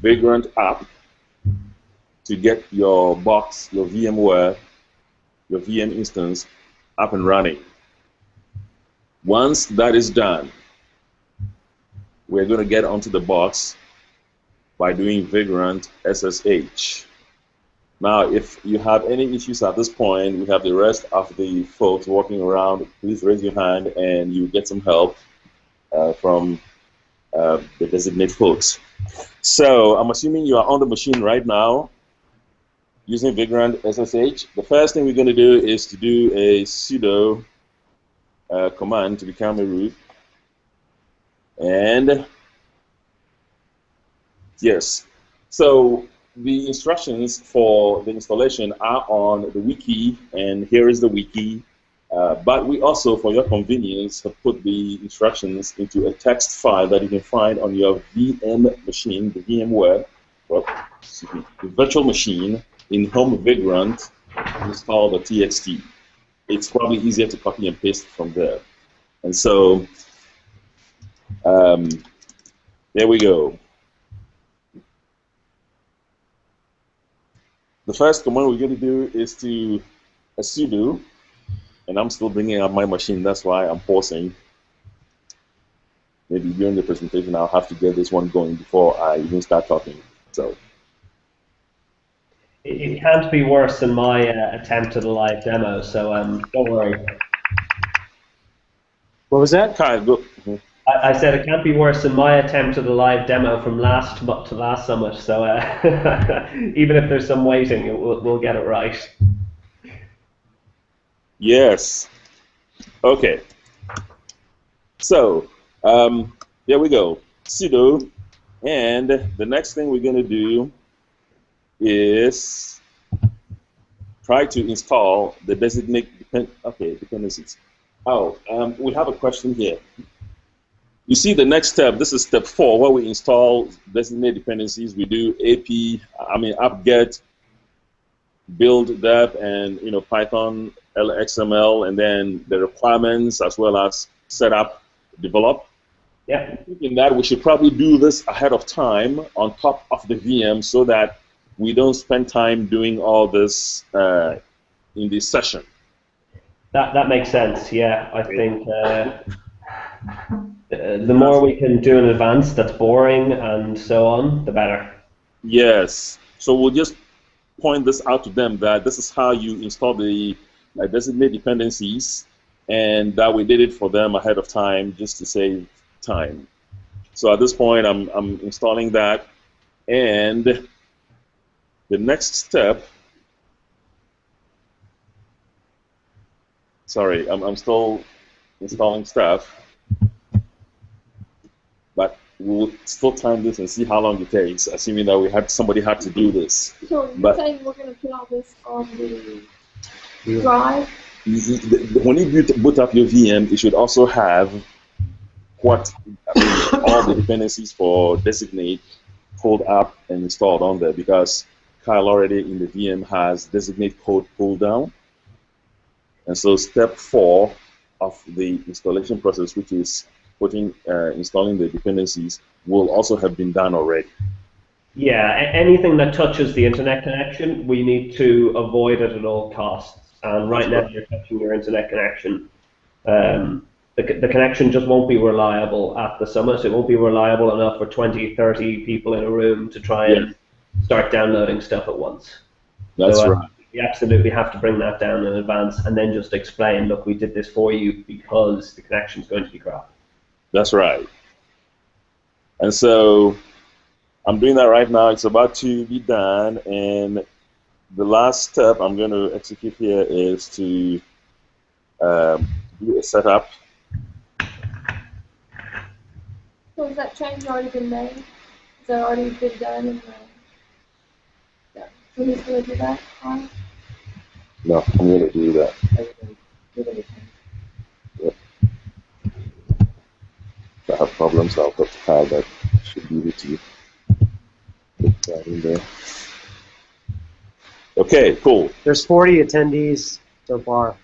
Vagrant app to get your box, your VMware, your VM instance up and running. Once that is done, we're going to get onto the box by doing Vagrant SSH. Now, if you have any issues at this point, we have the rest of the folks walking around. Please raise your hand and you get some help from the Designate folks. So I'm assuming you are on the machine right now using Vagrant SSH. The first thing we're going to do is to do a sudo command to become a root. And yes, so the instructions for the installation are on the wiki, and here is the wiki. But we also, for your convenience, have put the instructions into a text file that you can find on your VM machine, the VMware, the virtual machine in Home Vagrant install the TXT. It's probably easier to copy and paste from there. And so, there we go. The first command we're going to do is to sudo, and I'm still bringing up my machine, that's why I'm pausing. Maybe during the presentation I'll have to get this one going before I even start talking. So it can't be worse than my attempt at a live demo, so don't worry. What was that? Kyle, go. I said it can't be worse than my attempt at a live demo from last summit. So even if there's some waiting, we'll get it right. Yes. Okay. So there we go. Sudo, and the next thing we're going to do is try to install the Designate dependencies. Oh, we have a question here. You see the next step, this is step 4, where we install Designate dependencies. We do apt-get, build dep, and Python, XML, and then the requirements as well as set up, develop. Yeah. Thinking that we should probably do this ahead of time on top of the VM so that we don't spend time doing all this in this session. That makes sense. Yeah, I think. The more we can do in advance that's boring and so on, the better. Yes. So we'll just point this out to them that this is how you install the Designate dependencies, and that we did it for them ahead of time just to save time. So at this point, I'm installing that, and the next step. Sorry, I'm still installing stuff. But we'll still time this and see how long it takes, assuming that somebody had to do this. So you're saying we're going to put all this on the drive? When you boot up your VM, it should also have all the dependencies for Designate pulled up and installed on there, because Kyle already in the VM has Designate code pulled down. And so step 4 of the installation process, which is installing the dependencies, will also have been done already. Yeah, anything that touches the internet connection, we need to avoid it at all costs. And right now, you're touching your internet connection. The connection just won't be reliable at the summit. It won't be reliable enough for 20, 30 people in a room to try and start downloading stuff at once. That's right. You absolutely have to bring that down in advance and then just explain, look, we did this for you because the connection's going to be crap. That's right. And so I'm doing that right now. It's about to be done, and the last step I'm going to execute here is to do a setup. So has that change already been made? Has that already been done? So who's going to do that? No, I'm going to do that. Yep. If I have problems, I'll talk to Kyle. That should be able to put that in there. Okay, cool. There's 40 attendees so far.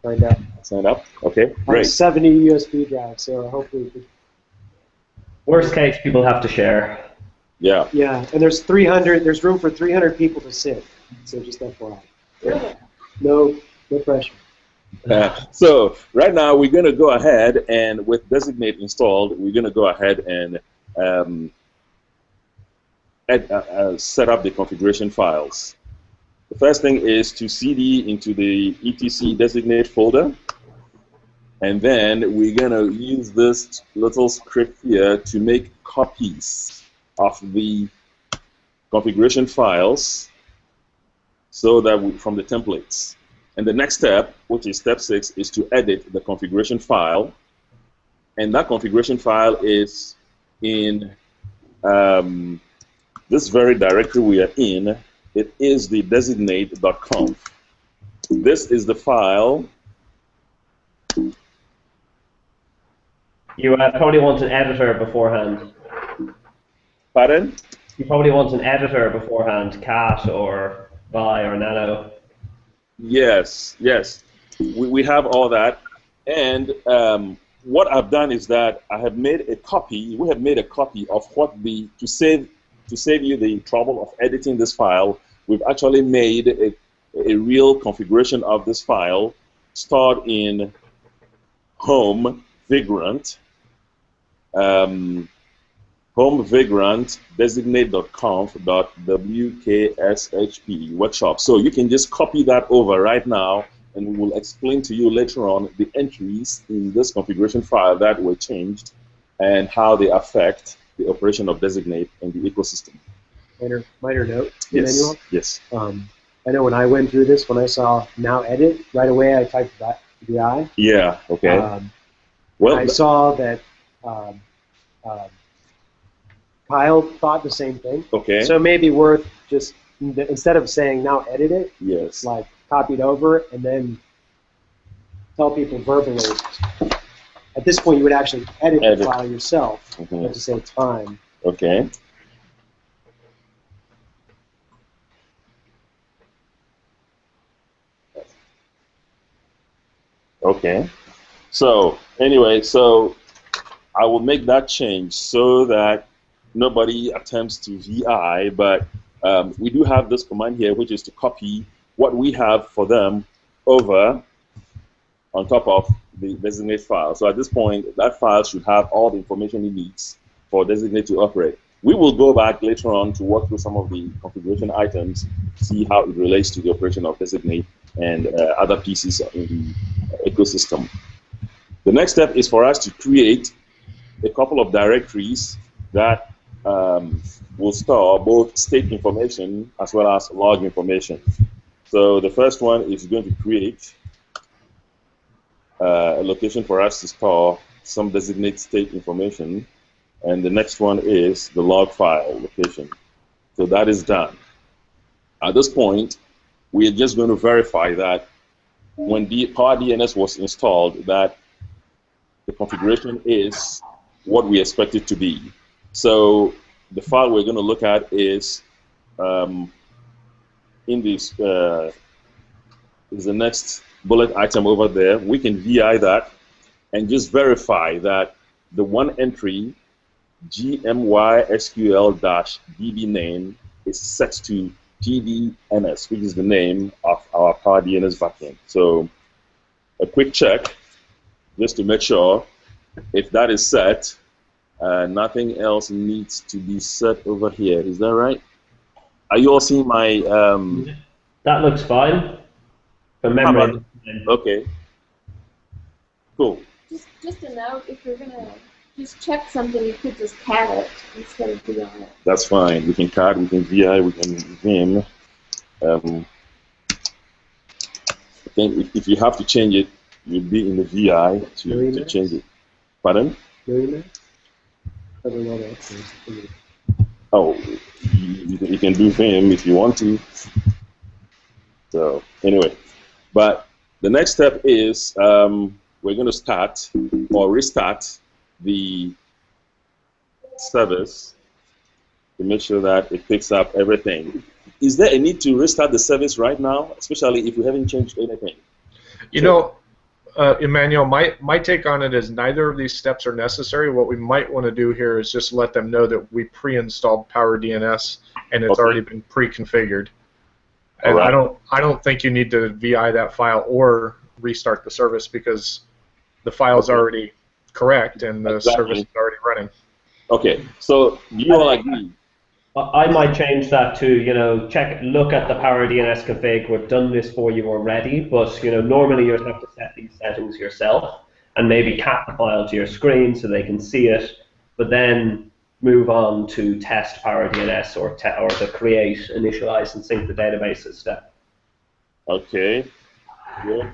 Signed up. Signed up? Okay, great. 70 USB drives, so hopefully. Worst case, people have to share. Yeah. Yeah, and there's 300. There's room for 300 people to sit. So just FYI. Really? No pressure. So right now we're going to go ahead and with Designate installed, we're going to go ahead and um, set up the configuration files. The first thing is to cd into the etc Designate folder, and then we're going to use this little script here to make copies of the configuration files so that from the templates. And the next step, which is step 6, is to edit the configuration file. And that configuration file is in this very directory we are in. It is the designate.conf. This is the file. You probably want an editor beforehand. Pardon? You probably want an editor beforehand, Cat or Vi or Nano. Yes, yes. We have all that. And what I've done is that I have made a copy. We have made a copy of what to save you the trouble of editing this file. We've actually made a real configuration of this file stored in home Vagrant. Home Vagrant designate.conf.wkshp workshop. So you can just copy that over right now, and we will explain to you later on the entries in this configuration file that were changed and how they affect the operation of Designate and the ecosystem. Minor note, Yes. Emmanuel. Yes. I know when I went through this, when I saw now edit, right away I typed VI. Yeah. Okay. Well, I saw that Kiall thought the same thing. Okay. So it may be worth just, instead of saying now edit it, yes, like copy it over and then tell people verbally. At this point, you would actually edit the file yourself to save time. Okay. Okay. So anyway, so I will make that change so that nobody attempts to VI, but we do have this command here, which is to copy what we have for them over on top of the Designate file. So at this point, that file should have all the information it needs for Designate to operate. We will go back later on to walk through some of the configuration items, see how it relates to the operation of Designate and other pieces in the ecosystem. The next step is for us to create a couple of directories that will store both state information as well as log information. So the first one is going to create a location for us to store some Designate state information, and the next one is the log file location. So that is done. At this point, we are just going to verify that when the Power DNS was installed, that the configuration is what we expect it to be. So the file we're going to look at is in this is the next bullet item over there. We can VI that and just verify that the one entry gmysql-db name is set to PDNS, which is the name of our Power DNS backend. So a quick check just to make sure if that is set. Nothing else needs to be set over here. Is that right? Are you all seeing my? That looks fine. For memory. Okay. Cool. Just a note: if you're gonna just check something, you could just cat it instead of VI it. That's fine. We can cat, we can VI, we can vim. I think if you have to change it, you'll be in the VI to change it. Pardon? Oh, you can do vim if you want to. So anyway, but the next step is we're going to start or restart the service to make sure that it picks up everything. Is there a need to restart the service right now, especially if we haven't changed anything? You know, Emmanuel, my take on it is neither of these steps are necessary. What we might want to do here is just let them know that we pre-installed PowerDNS and it's already been pre-configured. And I don't think you need to VI that file or restart the service because the file is already correct and the service is already running. Okay, so do you all agree? I might change that to, look at the PowerDNS config. We've done this for you already, but normally you'd have to set these settings yourself and maybe cap the file to your screen so they can see it, but then move on to test PowerDNS or the create, initialize, and sync the databases step. Okay. Yeah.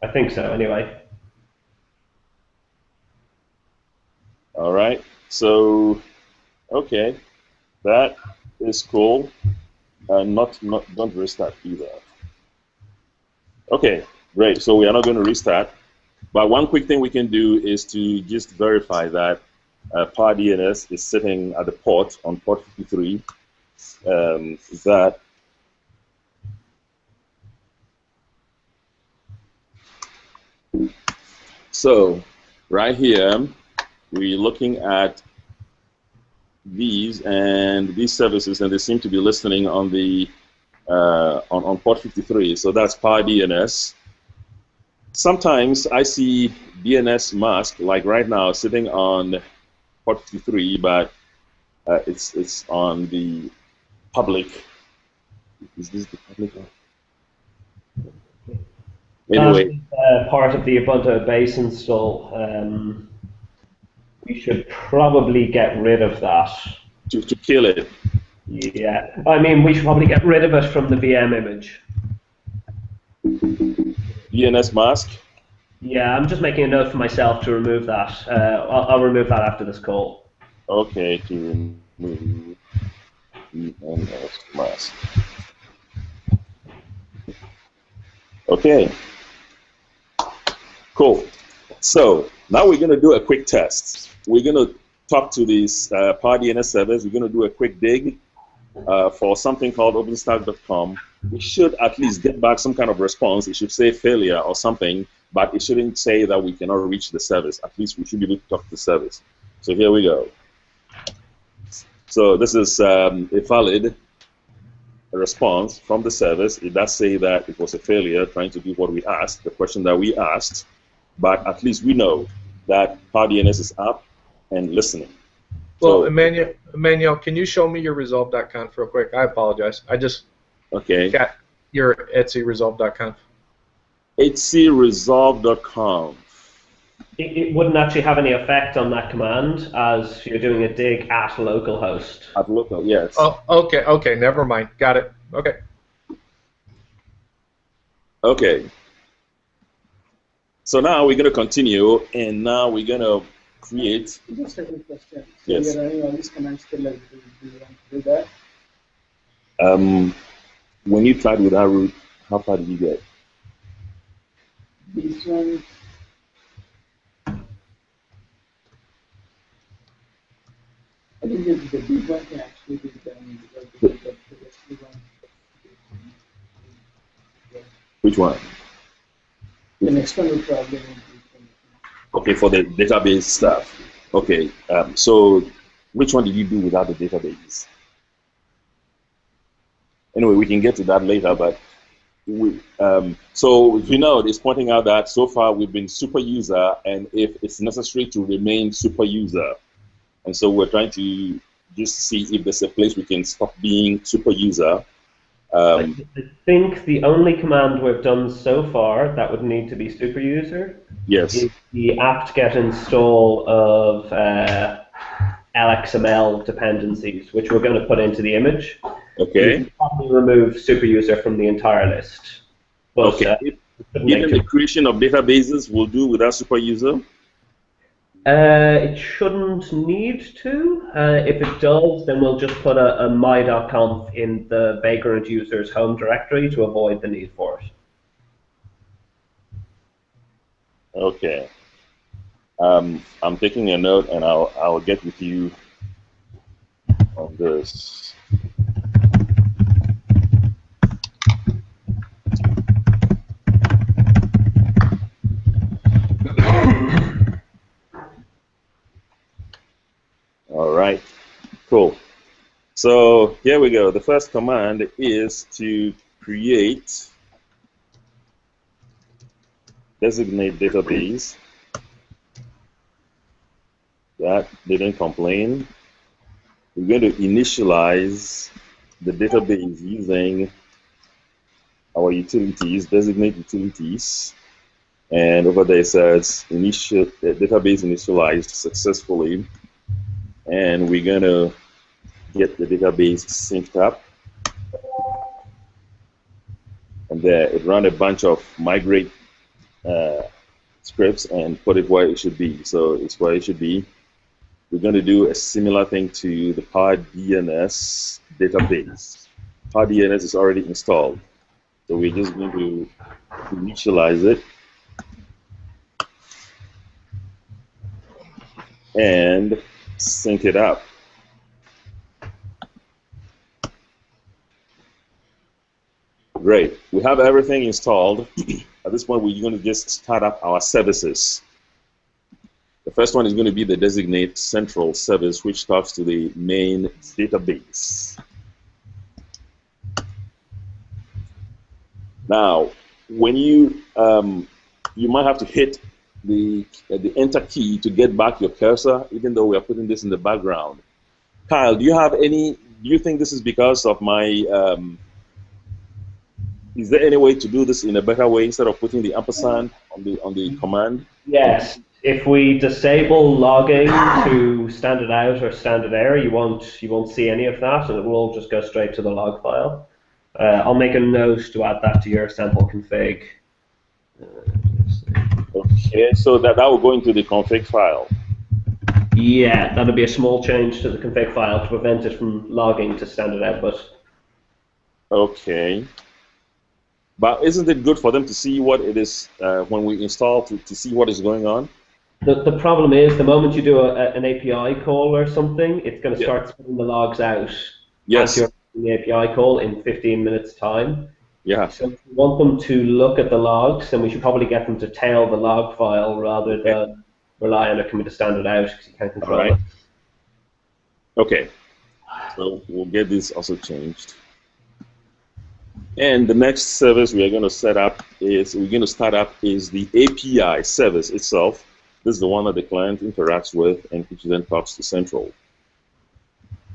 I think so, anyway. All right. So, okay. That is cool. Don't restart either. Okay, great. So we are not going to restart. But one quick thing we can do is to just verify that PowerDNS is sitting at the port on port 53. So right here, we're looking at these services, and they seem to be listening on the on port 53. So that's PowerDNS. Sometimes I see DNS mask, like right now, sitting on port 53, but it's on the public. Is this the public one? Anyway, part of the Ubuntu base install. We should probably get rid of that. To kill it. Yeah, I mean, we should probably get rid of it from the VM image. DNS mask? Yeah, I'm just making a note for myself to remove that. I'll remove that after this call. Okay, to remove DNS mask. Okay. Cool. So now we're going to do a quick test. We're going to talk to these PowerDNS servers. We're going to do a quick dig for something called openstack.com. We should at least get back some kind of response. It should say failure or something, but it shouldn't say that we cannot reach the service. At least we should be able to talk to the service. So here we go. So this is a valid response from the service. It does say that it was a failure trying to do what we asked, the question that we asked, but at least we know that PowerDNS is up and listening. Well, so, Emmanuel, can you show me your resolve.conf real quick? I apologize. I just got your Etsy resolve.conf. etcresolve.com. It wouldn't actually have any effect on that command as you're doing a dig at localhost. At local, yes. Oh, okay, never mind. Got it. Okay. Okay. So now we're going to continue, and now we're going to create. Just a quick question. So yes. You're running all these commands still, like, do you want to do that? When you tried with that route, how far did you get? These ones. I think the big one can actually be done because the big one. Which one? The next one will probably be. Okay, for the database stuff. Okay, so which one did you do without the database? Anyway, we can get to that later, but so Vinod is pointing out that so far we've been super user, and if it's necessary to remain super user. And so we're trying to just see if there's a place we can stop being super user. I think the only command we've done so far that would need to be super user is the apt-get install of LXML dependencies, which we're going to put into the image. Okay. We can probably remove super user from the entire list. But, okay. Even the creation of databases will do without super user? It shouldn't need to. If it does, then we'll just put a my.conf in the vagrant user's home directory to avoid the need for it. Okay. I'm taking a note, and I'll get with you on this. So here we go. The first command is to create designate database. That didn't complain. We're going to initialize the database using our utilities, designate utilities. And over there it says database initialized successfully. And we're going to get the database synced up. And there it ran a bunch of migrate scripts and put it where it should be. So it's where it should be. We're going to do a similar thing to the Power DNS database. Power DNS is already installed. So we're just going to initialize it and sync it up. Great. We have everything installed. At this point, we're going to just start up our services. The first one is going to be the Designate Central service, which talks to the main database. Now, when you might have to hit the Enter key to get back your cursor, even though we are putting this in the background. Kyle, do you have any? Do you think this is because of my? Is there any way to do this in a better way instead of putting the ampersand on the command? Yes. If we disable logging to standard out or standard error, you won't see any of that, and it will all just go straight to the log file. I'll make a note to add that to your sample config. Okay, so that will go into the config file. Yeah, that'll be a small change to the config file to prevent it from logging to standard output. Okay. But isn't it good for them to see what it is when we install to see what is going on? The problem is the moment you do an API call or something, it's going to start spitting the logs out as you're doing the API call in 15 minutes time. Yeah. So if you want them to look at the logs, then we should probably get them to tail the log file rather than rely on it coming to standard out because you can't control it. Okay. So we'll get this also changed. And the next service we are going to start up is the API service itself. This is the one that the client interacts with and which then talks to Central.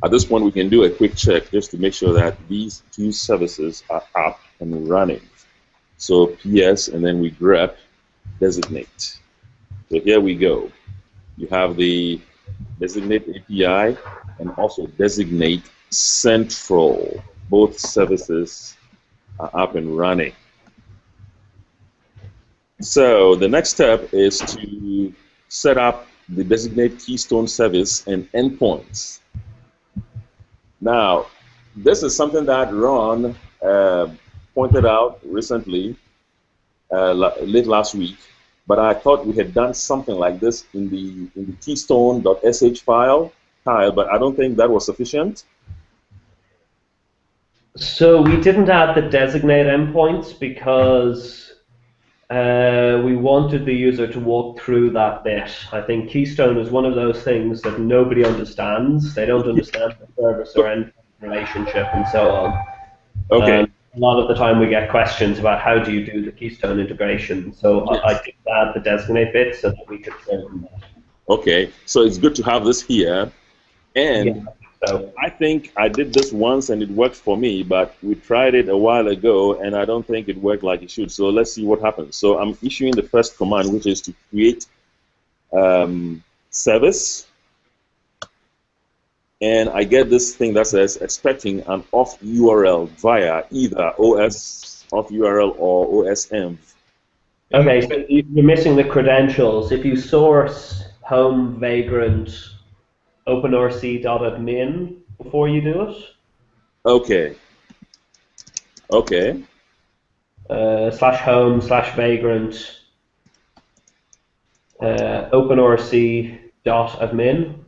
At this point, we can do a quick check just to make sure that these two services are up and running. So PS, and then we grep Designate. So here we go. You have the Designate API and also Designate Central. Both services are up and running. So the next step is to set up the Designate Keystone service and endpoints. Now, this is something that Ron pointed out recently, late last week, but I thought we had done something like this in the keystone.sh file, Kyle, but I don't think that was sufficient. So we didn't add the Designate endpoints because we wanted the user to walk through that bit. I think Keystone is one of those things that nobody understands. They don't understand the service or endpoint relationship and so on. Okay. A lot of the time we get questions about how do you do the Keystone integration. So I did add the Designate bit so that we could show them that. Okay, so it's good to have this here. And so I think I did this once and it worked for me, but we tried it a while ago and I don't think it worked like it should. So let's see what happens. So I'm issuing the first command, which is to create service. And I get this thing that says expecting an auth URL via either OS auth URL or OSM. Okay, so you're missing the credentials. If you source home vagrant openrc.admin before you do it. Okay. Okay. /home/vagrant openrc.admin.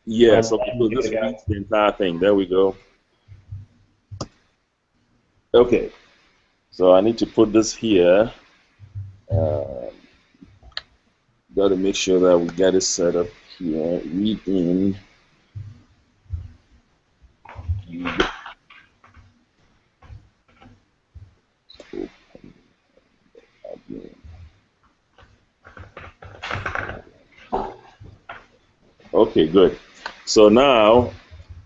Yes, okay, so this reads the entire thing. There we go. Okay, so I need to put this here. Got to make sure that we get it set up here. Read in Okay, good. So now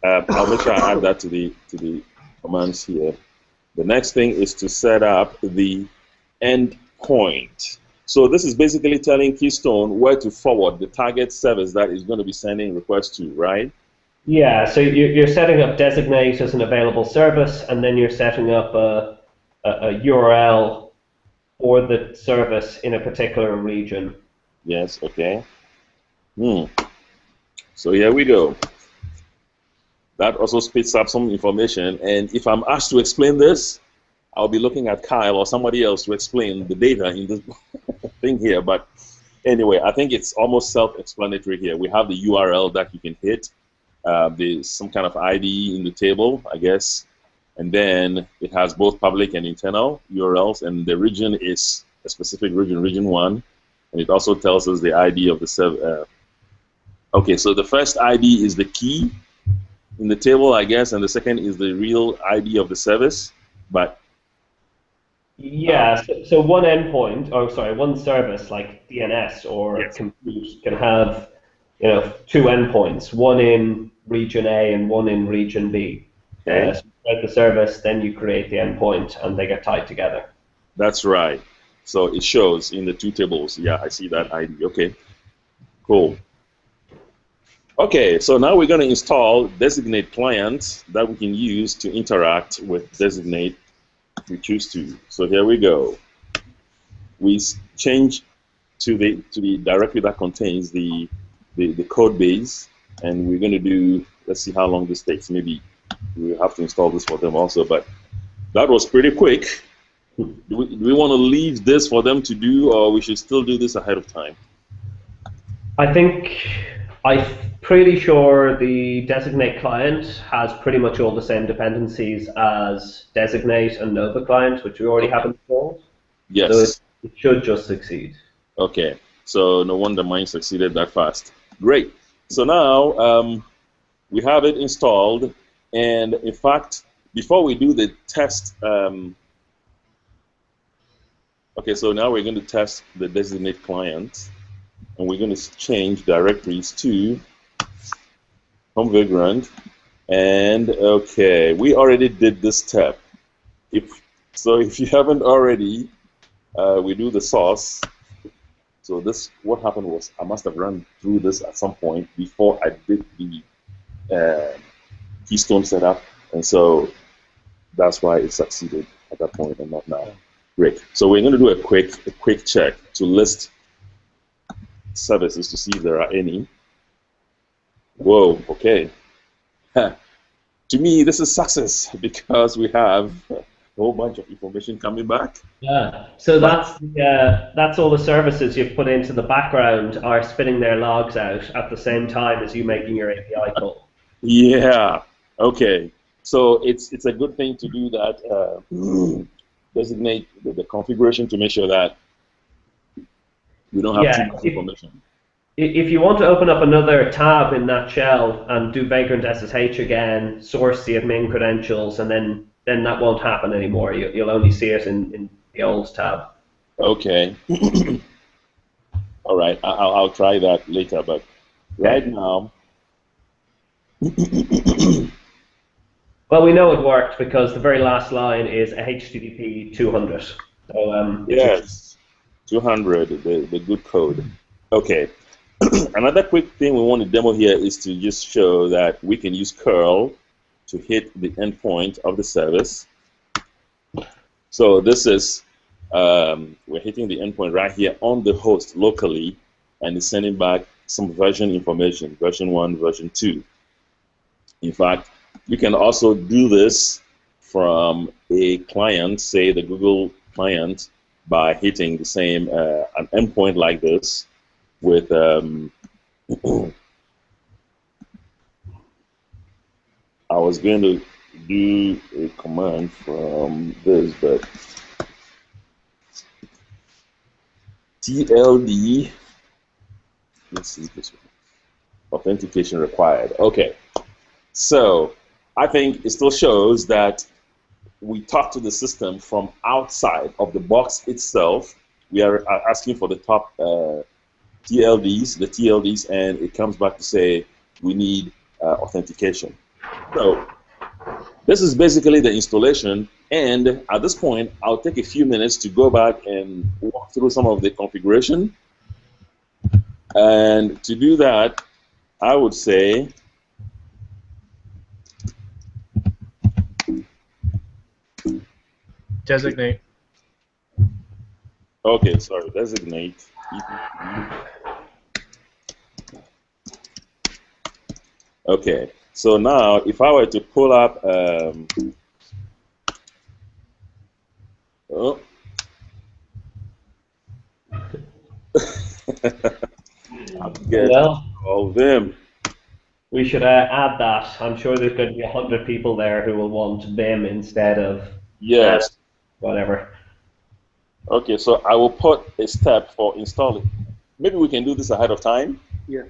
I'll make sure I add that to the commands here. The next thing is to set up the endpoint. So this is basically telling Keystone where to forward the target service that is going to be sending requests to, right? Yeah, so you're setting up Designate as an available service, and then you're setting up a URL for the service in a particular region. Yes, okay. So here we go. That also spits up some information, and if I'm asked to explain this, I'll be looking at Kiall or somebody else to explain the data in this thing here. But anyway, I think it's almost self-explanatory here. We have the URL that you can hit. There's some kind of ID in the table, I guess. And then it has both public and internal URLs. And the region is a specific region, region 1. And it also tells us the ID of the server. Okay, so the first ID is the key in the table, I guess. And the second is the real ID of the service. But yeah, so one endpoint, or sorry, one service like DNS or compute can have, two endpoints, one in region A and one in region B. Okay. So you create the service, then you create the endpoint, and they get tied together. That's right. So it shows in the two tables. Yeah, I see that ID. Okay, cool. Okay, so now we're going to install Designate client that we can use to interact with Designate if we choose to. So here we go. We change to the directory that contains the code base, and we're going to do, let's see how long this takes. Maybe we have to install this for them also, but that was pretty quick. Do we want to leave this for them to do, or we should still do this ahead of time? I'm pretty sure the Designate client has pretty much all the same dependencies as Designate and Nova client, which we already have installed. Yes. So it should just succeed. Okay, so no wonder mine succeeded that fast. Great. So now we have it installed, and in fact, before we do the test, okay, so now we're going to test the Designate client, and we're going to change directories to home vagrant, and okay, we already did this step. If you haven't already, we do the source. So this, what happened was I must have run through this at some point before I did the Keystone setup, and so that's why it succeeded at that point and not now. Great. So we're going to do a quick check to list services to see if there are any. Whoa. Okay. To me, this is success because we have a whole bunch of information coming back. Yeah. So that's all the services you've put into the background are spitting their logs out at the same time as you making your API call. Yeah. Okay. So it's a good thing to do that. Designate the configuration to make sure that we don't have too much information. If you want to open up another tab in that shell and do vagrant SSH again, source the admin credentials, and then that won't happen anymore. You'll only see it in the old tab. Okay. All right. I'll try that later, but right now. Well, we know it worked because the very last line is a HTTP 200. So, yes, 200, the good code. Okay. Another quick thing we want to demo here is to just show that we can use curl to hit the endpoint of the service. So this is, we're hitting the endpoint right here on the host locally, and it's sending back some version information, version 1, version 2. In fact, you can also do this from a client, say the Google client, by hitting the same an endpoint like this with I was going to do a command from this, but TLD, let's see this one, authentication required. Okay, so I think it still shows that we talk to the system from outside of the box itself. We are asking for the top TLDs, and it comes back to say we need authentication. So this is basically the installation, and at this point, I'll take a few minutes to go back and walk through some of the configuration. And to do that, I would say Designate. okay, sorry, designate. Okay, so now if I were to pull up, oh. Get Well, all of them. we should add that. I'm sure there's going to be 100 people there who will want Vim instead of Yes. whatever. Okay, so I will put a step for installing. Maybe we can do this ahead of time. Yeah.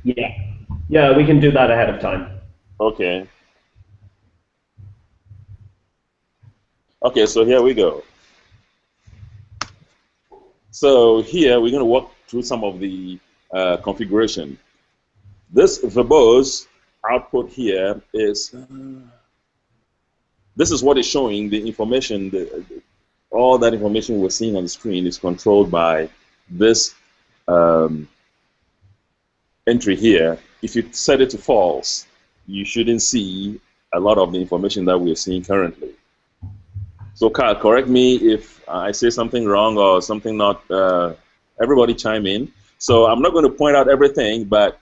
Yeah, we can do that ahead of time. Okay. Okay, so here we go. So here we're going to walk through some of the configuration. This verbose output here is, this is what is showing the information, all that information we're seeing on the screen is controlled by this entry here. If you set it to false, you shouldn't see a lot of the information that we're seeing currently. So Kiall, correct me if I say something wrong or something not, everybody chime in. So I'm not going to point out everything, but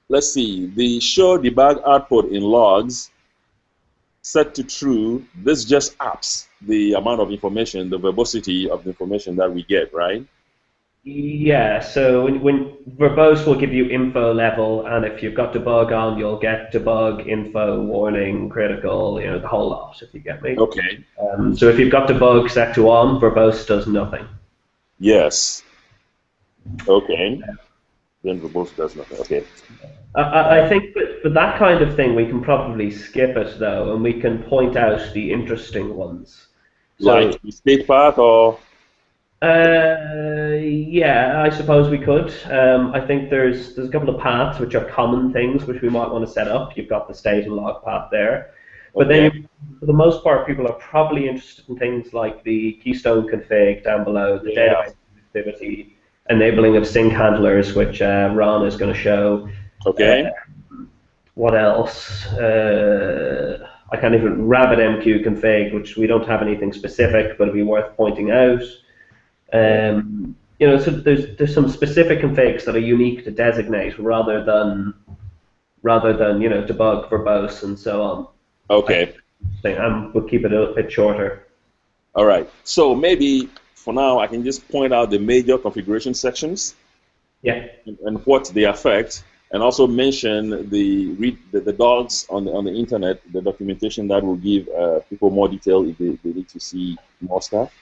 let's see, the show debug output in logs set to true, this just ups the amount of information, the verbosity of the information that we get, right? Yeah, so when verbose will give you info level, and if you've got debug on, you'll get debug, info, warning, critical, the whole lot, if you get me. Okay. So if you've got debug set to on, verbose does nothing. Yes. Okay. Then verbose does nothing. Okay. I think for that kind of thing, we can probably skip it, though, and we can point out the interesting ones. So, like state path or? Yeah, I suppose we could. I think there's a couple of paths which are common things which we might want to set up. You've got the state and log path there. But then, for the most part, people are probably interested in things like the keystone config down below, the database activity, enabling of sync handlers, which Ron is going to show. Okay. What else? I can't even RabbitMQ config, which we don't have anything specific, but it'd be worth pointing out. So there's some specific configs that are unique to Designate rather than debug, verbose, and so on. Okay. We'll keep it a bit shorter. All right. So maybe for now I can just point out the major configuration sections. Yeah. And what they affect, and also mention the dogs on the internet, the documentation that will give people more detail if they need to see more stuff.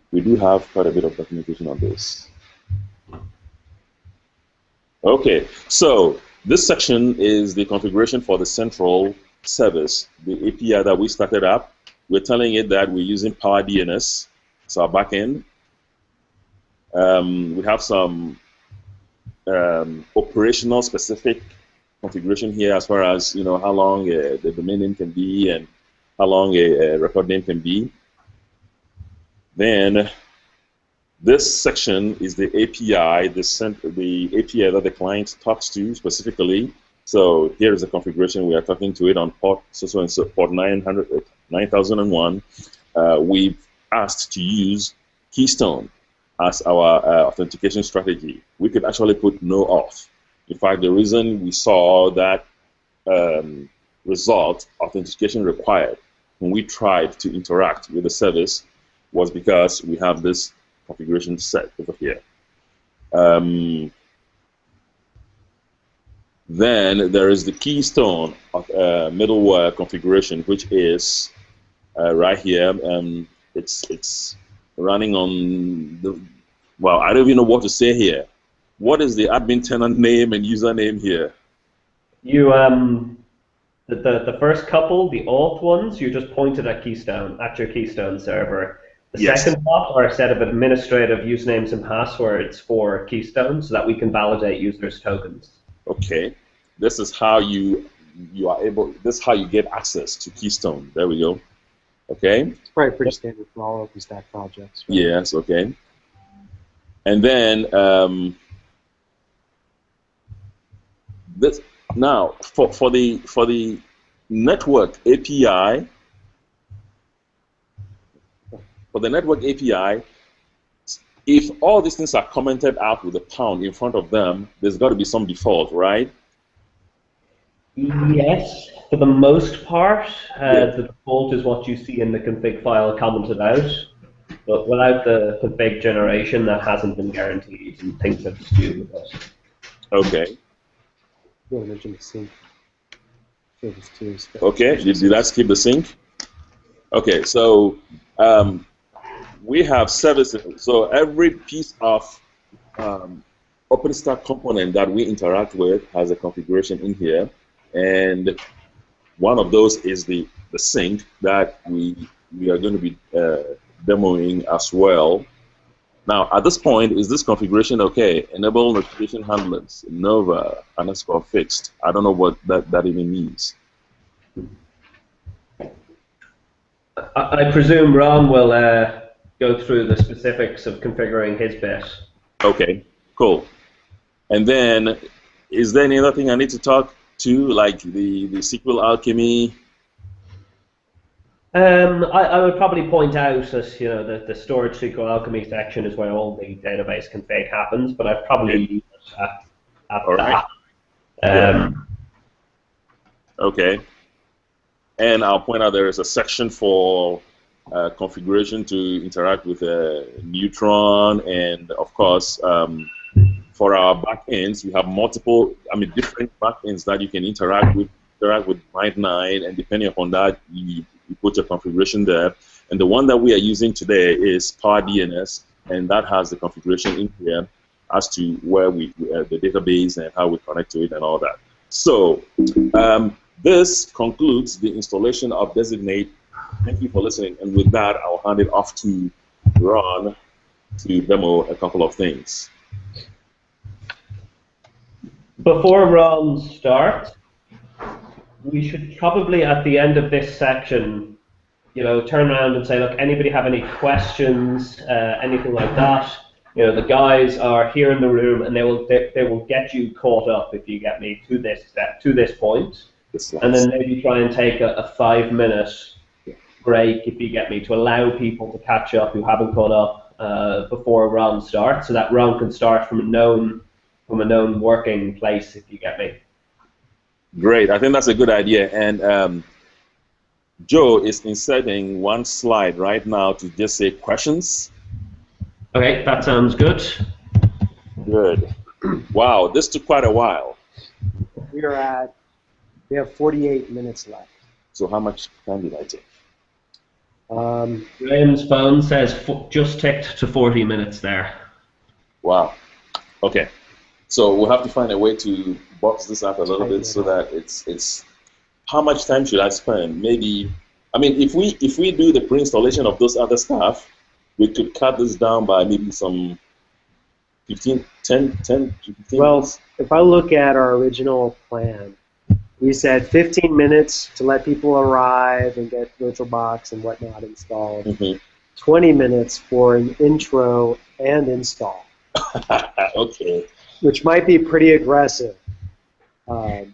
We do have quite a bit of documentation on this. Okay, so this section is the configuration for the central service, the API that we started up. We're telling it that we're using Power DNS, it's our backend. We have some operational specific configuration here as far as how long the domain name can be and how long a record name can be. Then this section is the API, the API that the client talks to specifically. So here is the configuration. We are talking to it on port port 9001. We've asked to use Keystone as our authentication strategy. We could actually put no auth. In fact, the reason we saw that result, authentication required, when we tried to interact with the service was because we have this configuration set over here. Then there is the Keystone middleware configuration, which is right here. It's running on the, well, I don't even know what to say here. What is the admin tenant name and username here? The first couple, the auth ones, you just pointed at Keystone, at your Keystone server. The Yes. second lot are a set of administrative usernames and passwords for Keystone so that we can validate users' tokens. Okay. This is how you are able. This is how you get access to Keystone. There we go. Okay. It's probably pretty standard for all OpenStack projects. Right? Yes. Okay. And then this now for the network API. For the network API, if all these things are commented out with a pound in front of them, there's got to be some default, right? Yes, for the most part, the default is what you see in the config file commented out. But without the config generation, that hasn't been guaranteed, and things have skewed with it. Okay. You want to mention the sync. Okay, did that skip the sync? Okay, so we have services. So every piece of OpenStack component that we interact with has a configuration in here, and one of those is the sync that we are going to be demoing as well. Now, at this point, is this configuration okay? Enable notification handlers, Nova _fixed. I don't know what that even means. I presume Ron will go through the specifics of configuring his bit. Okay, cool. And then, is there any other thing I need to talk to, like the SQL alchemy? I would probably point out that the storage SQL alchemy section is where all the database config happens, but I'd probably leave it at right. that. Okay. And I'll point out there is a section for configuration to interact with Neutron, and of course, for our backends, we have multiple, different backends that you can interact with Byte9, and depending upon that, you put your configuration there. And the one that we are using today is Power DNS, and that has the configuration in here as to where the database and how we connect to it and all that. So this concludes the installation of Designate. Thank you for listening, and with that, I'll hand it off to Ron to demo a couple of things. Before Ron starts, we should probably, at the end of this section, turn around and say, look, anybody have any questions, anything like that? The guys are here in the room, and they will get you caught up, if you get me, to this point, and then maybe try and take a 5-minute break, if you get me, to allow people to catch up who haven't caught up before Ron starts, so that Ron can start from a known working place, if you get me. Great, I think that's a good idea. And Joe is inserting one slide right now to just say questions. Okay, that sounds good. Good. Wow, this took quite a while. We have 48 minutes left. So how much time did I take? Graham's phone says just ticked to 40 minutes there. Wow. Okay. So we'll have to find a way to box this up a little bit so that it's how much time should I spend? Maybe, if we do the pre-installation of those other stuff, we could cut this down by maybe some 10 to 15 minutes. If I look at our original plan, we said 15 minutes to let people arrive and get VirtualBox and whatnot installed. Mm-hmm. 20 minutes for an intro and install. Okay. Which might be pretty aggressive. So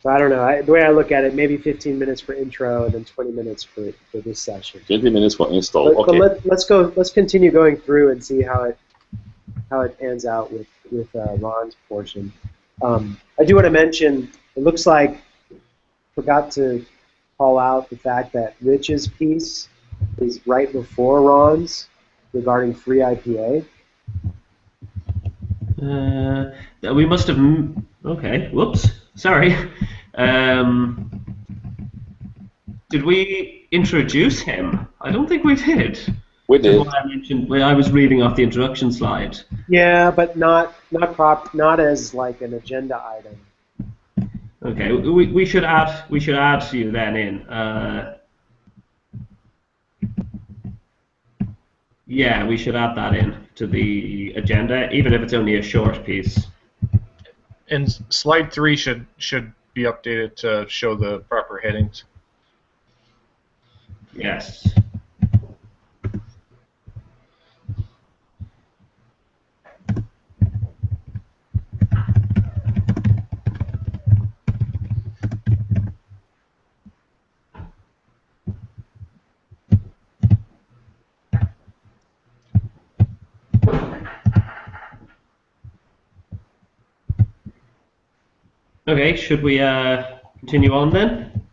I don't know. The way I look at it, maybe 15 minutes for intro and then 20 minutes for this session. 20 minutes for install. But let's continue going through and see how it pans out with Ron's portion. I do want to mention, it looks like forgot to call out the fact that Rich's piece is right before Ron's regarding free IPA. We must have. Okay, whoops. Sorry. Did we introduce him? I don't think we did. We did. I mentioned. I was reading off the introduction slide. Yeah, but not as like an agenda item. Okay, we should add you then in. Yeah, we should add that in to the agenda, even if it's only a short piece. And slide 3 should be updated to show the proper headings. Yes. Okay, should we continue on then?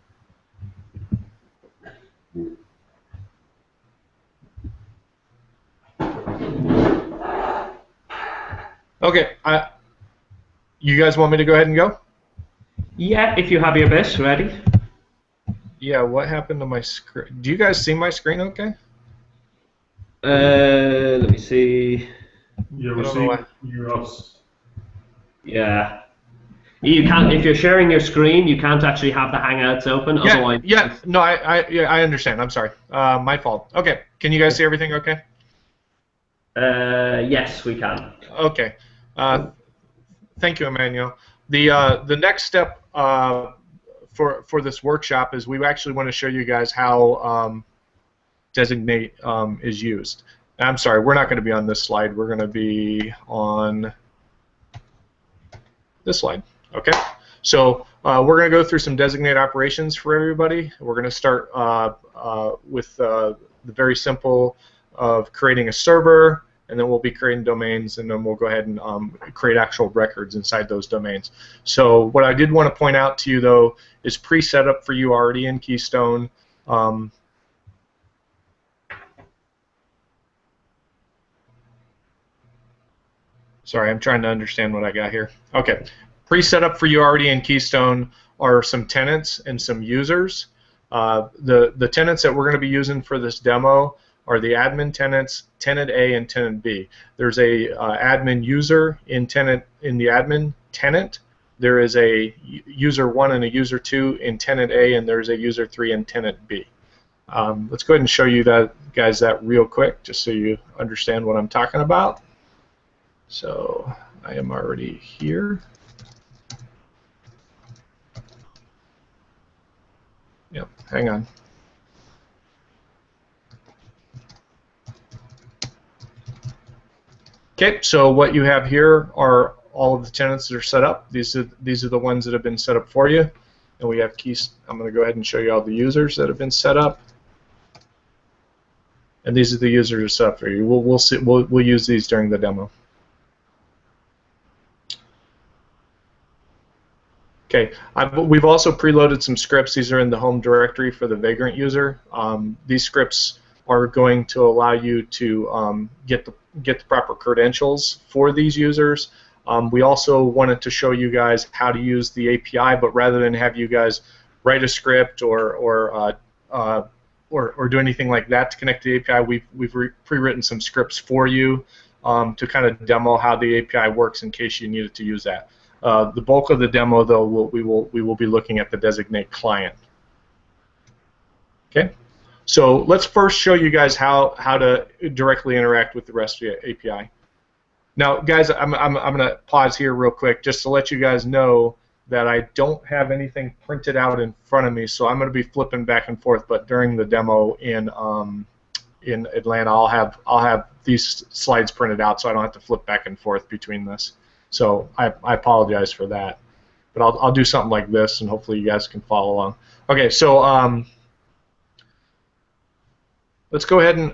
Okay, you guys want me to go ahead and go? Yeah, if you have your bit ready. Yeah, what happened to my screen? Do you guys see my screen okay? Let me see. Yeah, I we don't see know why. you're us. Yeah. You can't, if you're sharing your screen, you can't actually have the Hangouts open. Yeah, Otherwise, yeah, no, I understand. I'm sorry. My fault. Okay, can you guys see everything okay? yes, we can. Okay. Thank you, Emmanuel. The next step for this workshop is we actually want to show you guys how Designate is used. I'm sorry, we're not going to be on this slide. We're going to be on this slide. Okay. So we're going to go through some Designate operations for everybody. We're going to start with the very simple of creating a server, and then we'll be creating domains, and then we'll go ahead and create actual records inside those domains. So what I did want to point out to you, though, is pre-setup for you already in Keystone. Sorry, I'm trying to understand what I got here. Okay, pre-setup for you already in Keystone are some tenants and some users. The tenants that we're going to be using for this demo are the admin tenants, tenant A and tenant B. There's a admin user in the admin tenant. There is a user 1 and a user 2 in tenant A, and there's a user 3 in tenant B. Let's go ahead and show you that, guys, that real quick, just so you understand what I'm talking about. So I am already here. Yep, hang on. Okay, so what you have here are all of the tenants that are set up. These are the ones that have been set up for you. And we have keys. I'm going to go ahead and show you all the users that have been set up. And these are the users that are set up for you. We'll use these during the demo. Okay, we've also preloaded some scripts. These are in the home directory for the Vagrant user. These scripts are going to allow you to get the proper credentials for these users. We also wanted to show you guys how to use the API, but rather than have you guys write a script or do anything like that to connect to the API, we've pre-written some scripts for you to kind of demo how the API works in case you needed to use that. The bulk of the demo, though, we will be looking at the Designate client. Okay, so let's first show you guys how to directly interact with the REST API. Now, guys, I'm going to pause here real quick just to let you guys know that I don't have anything printed out in front of me, so I'm going to be flipping back and forth. But during the demo in Atlanta, I'll have these slides printed out, so I don't have to flip back and forth between this. So I apologize for that, but I'll do something like this, and hopefully you guys can follow along. Okay, so let's go ahead and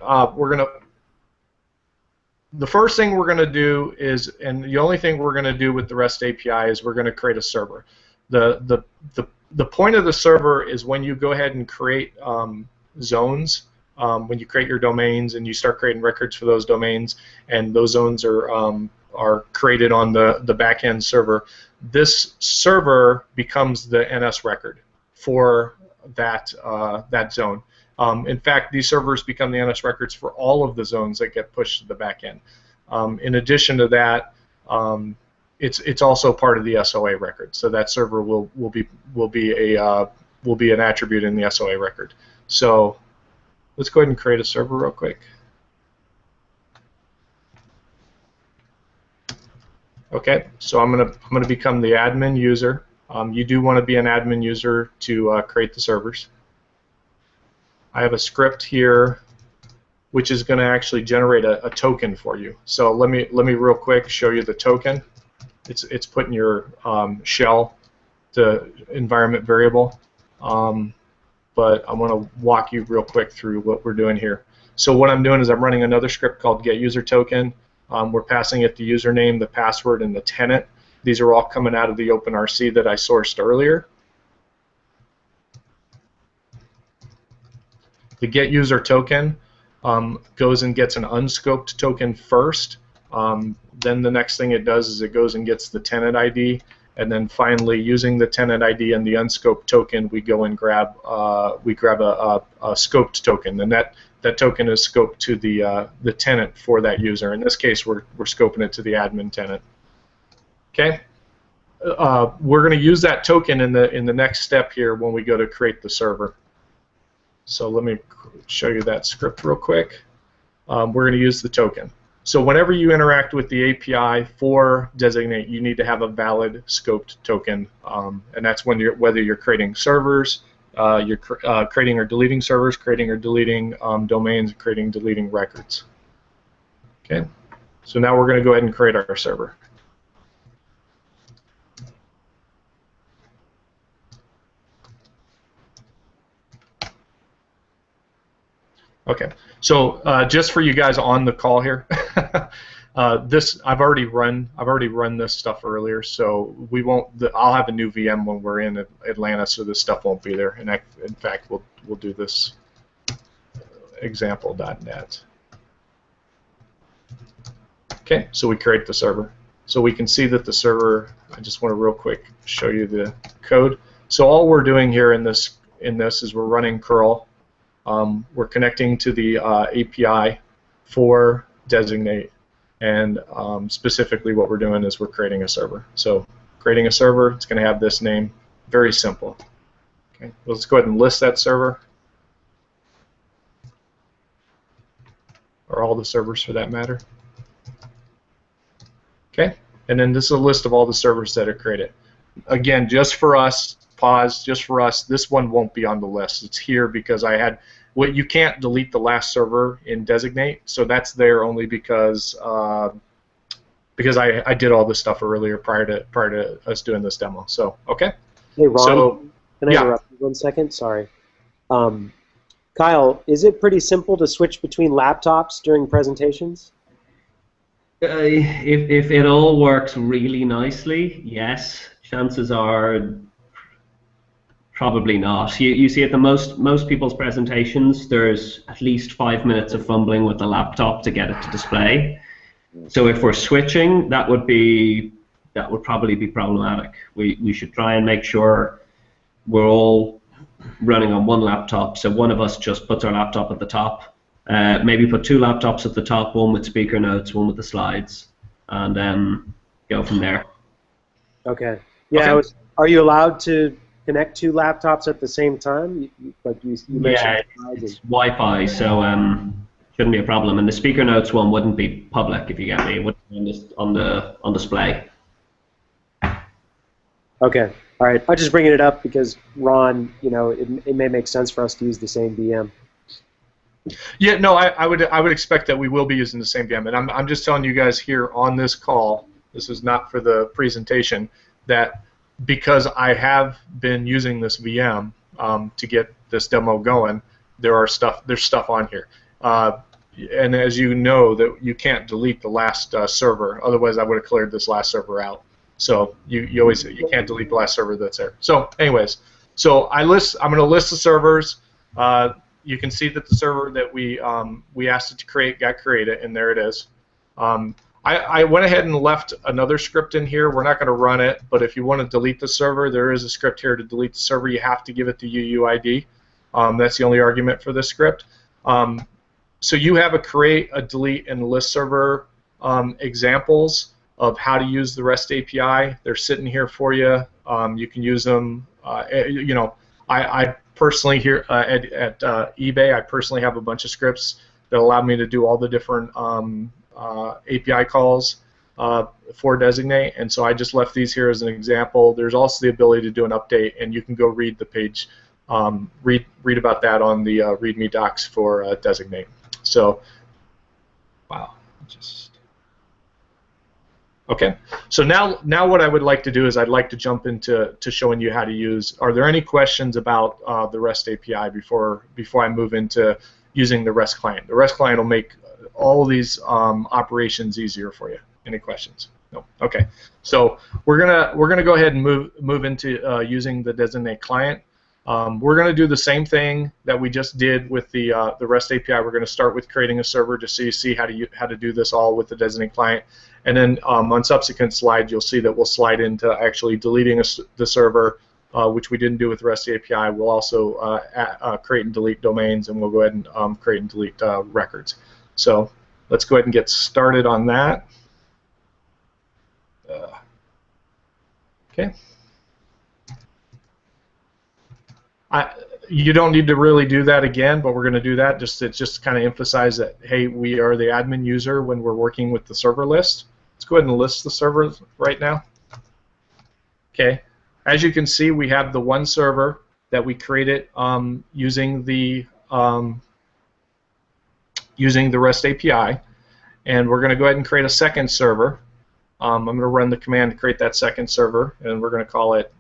the first thing we're gonna do is, and the only thing we're gonna do with the REST API is we're gonna create a server. The point of the server is when you go ahead and create zones. When you create your domains and you start creating records for those domains, and those zones are created on the back-end server, this server becomes the NS record for that zone. In fact, these servers become the NS records for all of the zones that get pushed to the back end. In addition to that, it's also part of the SOA record. So that server will be an attribute in the SOA record. So let's go ahead and create a server real quick. Okay, so I'm gonna become the admin user. You do want to be an admin user to create the servers. I have a script here which is going to actually generate a token for you. So let me real quick show you the token. It's put in your shell to environment variable. But I want to walk you real quick through what we're doing here. So what I'm doing is I'm running another script called getUserToken. We're passing it the username, the password, and the tenant. These are all coming out of the OpenRC that I sourced earlier. The getUserToken goes and gets an unscoped token first. Then the next thing it does is it goes and gets the tenant ID, and then finally, using the tenant ID and the unscoped token, we go and grab a scoped token, and that token is scoped to the tenant for that user. In this case, we're scoping it to the admin tenant. Okay. We're going to use that token in the next step here when we go to create the server. So let me show you that script real quick. We're going to use the token. So whenever you interact with the API for Designate, you need to have a valid scoped token, and that's whether you're creating servers, you're creating or deleting servers, creating or deleting domains, creating and deleting records. Okay. So now we're going to go ahead and create our server. Okay, so just for you guys on the call here, I've already run this stuff earlier, so we won't. I'll have a new VM when we're in Atlanta, so this stuff won't be there. And in fact, we'll do this example.net. Okay, so we create the server. So we can see that the server. I just want to real quick show you the code. So all we're doing here in this is we're running curl. We're connecting to the API for Designate, and specifically what we're doing is we're creating a server. So creating a server, it's going to have this name, very simple. Okay, let's go ahead and list that server, or all the servers for that matter. Okay, and then this is a list of all the servers that are created. Again, just for us, just for us, this one won't be on the list. It's here because you can't delete the last server in Designate, so that's there only because I did all this stuff earlier prior to us doing this demo. So okay. Hey Ron, so, can I interrupt you 1 second? Sorry. Kyle, is it pretty simple to switch between laptops during presentations? If it all works really nicely, yes. Chances are probably not. You see, at the most people's presentations, there's at least 5 minutes of fumbling with the laptop to get it to display. So if we're switching, that would probably be problematic. We should try and make sure we're all running on one laptop. So one of us just puts our laptop at the top. Maybe put 2 laptops at the top, one with speaker notes, one with the slides, and go from there. Okay. Yeah. Okay. Are you allowed to connect 2 laptops at the same time? Like you mentioned. Yeah, it's Wi-Fi, so shouldn't be a problem. And the speaker notes one wouldn't be public, if you get me. It wouldn't be on display. Okay. All right. I'm just bringing it up because Ron, it may make sense for us to use the same VM. Yeah, no, I would expect that we will be using the same VM, and I'm just telling you guys here on this call. This is not for the presentation. That because I have been using this VM to get this demo going, there's stuff on here, and as you know, that you can't delete the last server. Otherwise, I would have cleared this last server out. So you can't delete the last server that's there. So anyways, I'm going to list the servers. You can see that the server that we asked it to create got created, and there it is. I went ahead and left another script in here. We're not going to run it, but if you want to delete the server, there is a script here to delete the server. You have to give it the UUID. That's the only argument for this script. So you have a create, a delete, and list server examples of how to use the REST API. They're sitting here for you. You can use them. You know, I personally here at eBay, I personally have a bunch of scripts that allow me to do all the different API calls for Designate, and so I just left these here as an example. There's also the ability to do an update, and you can go read the page, read about that on the README docs for Designate. So, wow, just. Okay, so now what I would like to do is I'd like to jump into showing you how to use. Are there any questions about the REST API before I move into using the REST client? The REST client will make all of these operations easier for you. Any questions? No. Okay, so we're gonna go ahead and move into using the Designate client. We're going to do the same thing that we just did with the REST API. We're going to start with creating a server just so you see how to do this all with the Designate client. And then on subsequent slides, you'll see that we'll slide into actually deleting the server, which we didn't do with REST API. We'll also create and delete domains, and we'll go ahead and create and delete records. So let's go ahead and get started on that. Okay. You don't need to really do that again, but we're going to do that just to kind of emphasize that, hey, we are the admin user when we're working with the server list. Let's go ahead and list the servers right now. Okay. As you can see, we have the one server that we created using the REST API, and we're going to go ahead and create a second server. I'm going to run the command to create that second server, and we're going to call it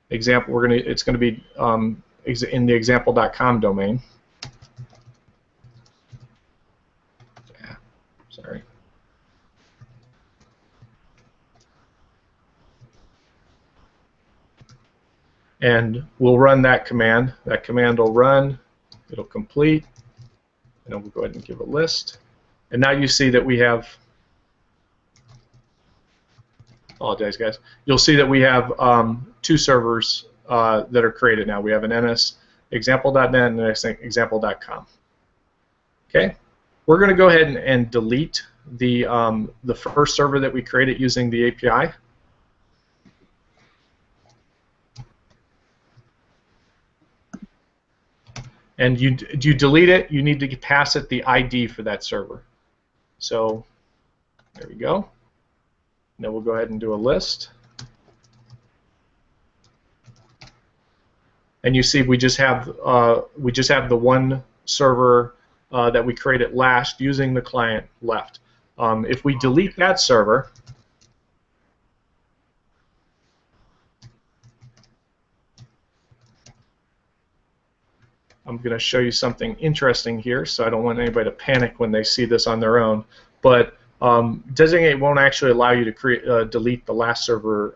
example. It's going to be in the example.com domain. Yeah, sorry. And we'll run that command. That command will run. It'll complete. And then we'll go ahead and give a list. And now you see that we have. Apologize, guys. You'll see that we have two servers that are created now. We have an NS example.net and an example.com. Okay, we're going to go ahead and delete the first server that we created using the API. And you delete it, you need to pass it the ID for that server. So there we go. Now we'll go ahead and do a list. And you see we just have the one server that we created last using the client left. If we delete that server, I'm going to show you something interesting here, so I don't want anybody to panic when they see this on their own. But Designate won't actually allow you to delete the last server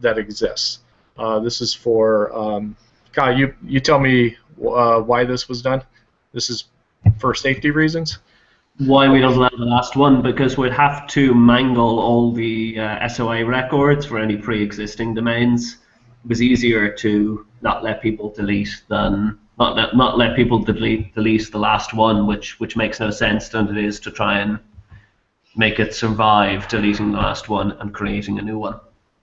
that exists. This is for Kyle. You tell me why this was done. This is for safety reasons. Why we don't allow the last one? Because we'd have to mangle all the SOA records for any pre-existing domains. It was easier to not let people delete than not let people delete the last one, which makes no sense, than it is to try and make it survive deleting the last one and creating a new one.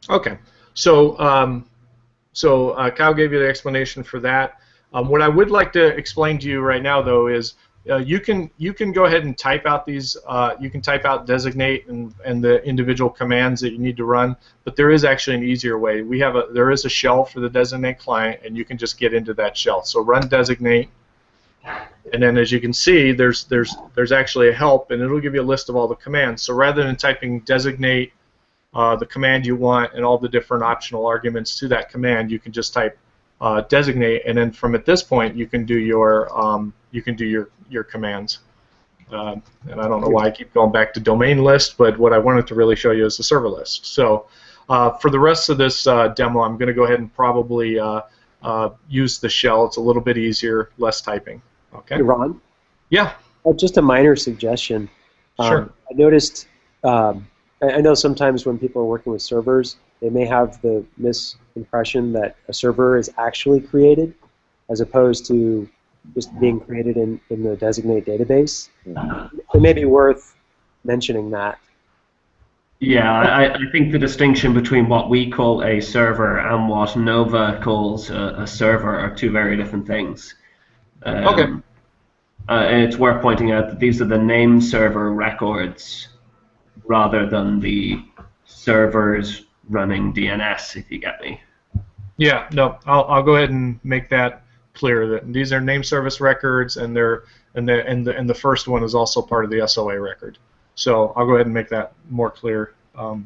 Okay, so Kyle gave you the explanation for that. What I would like to explain to you right now, though, is you can go ahead and type out these. You can type out Designate and the individual commands that you need to run. But there is actually an easier way. There is a shell for the Designate client, and you can just get into that shell. So run Designate, and then as you can see, there's actually a help, and it'll give you a list of all the commands. So rather than typing Designate, the command you want, and all the different optional arguments to that command, you can just type Designate, and then from at this point you can do your commands. And I don't know why I keep going back to domain list, but what I wanted to really show you is the server list. So for the rest of this demo, I'm going to go ahead and probably use the shell. It's a little bit easier, less typing. Okay. Hey, Ron? Yeah. Just a minor suggestion. Sure. I noticed. I know sometimes when people are working with servers, they may have the misimpression that a server is actually created, as opposed to just being created in the Designate database. It may be worth mentioning that. Yeah, I think the distinction between what we call a server and what Nova calls a server are two very different things. Okay. And it's worth pointing out that these are the name server records rather than the servers running DNS, if you get me. Yeah, no, I'll go ahead and make that clear that these are name service records, and the first one is also part of the SOA record. So I'll go ahead and make that more clear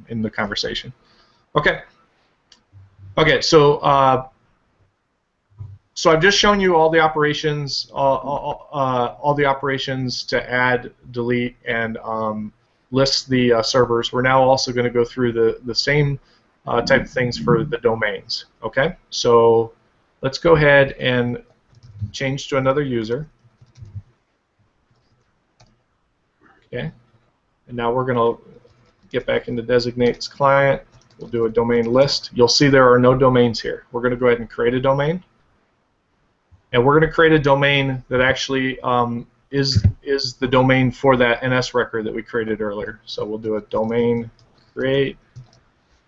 in the conversation. Okay. Okay. So so I've just shown you all the operations, all the operations to add, delete, and list the servers. We're now also going to go through the same type of things for the domains. Okay. So let's go ahead and change to another user. Okay. And now we're going to get back into Designate's client. We'll do a domain list. You'll see there are no domains here. We're going to go ahead and create a domain. And we're going to create a domain that actually is the domain for that NS record that we created earlier. So we'll do a domain create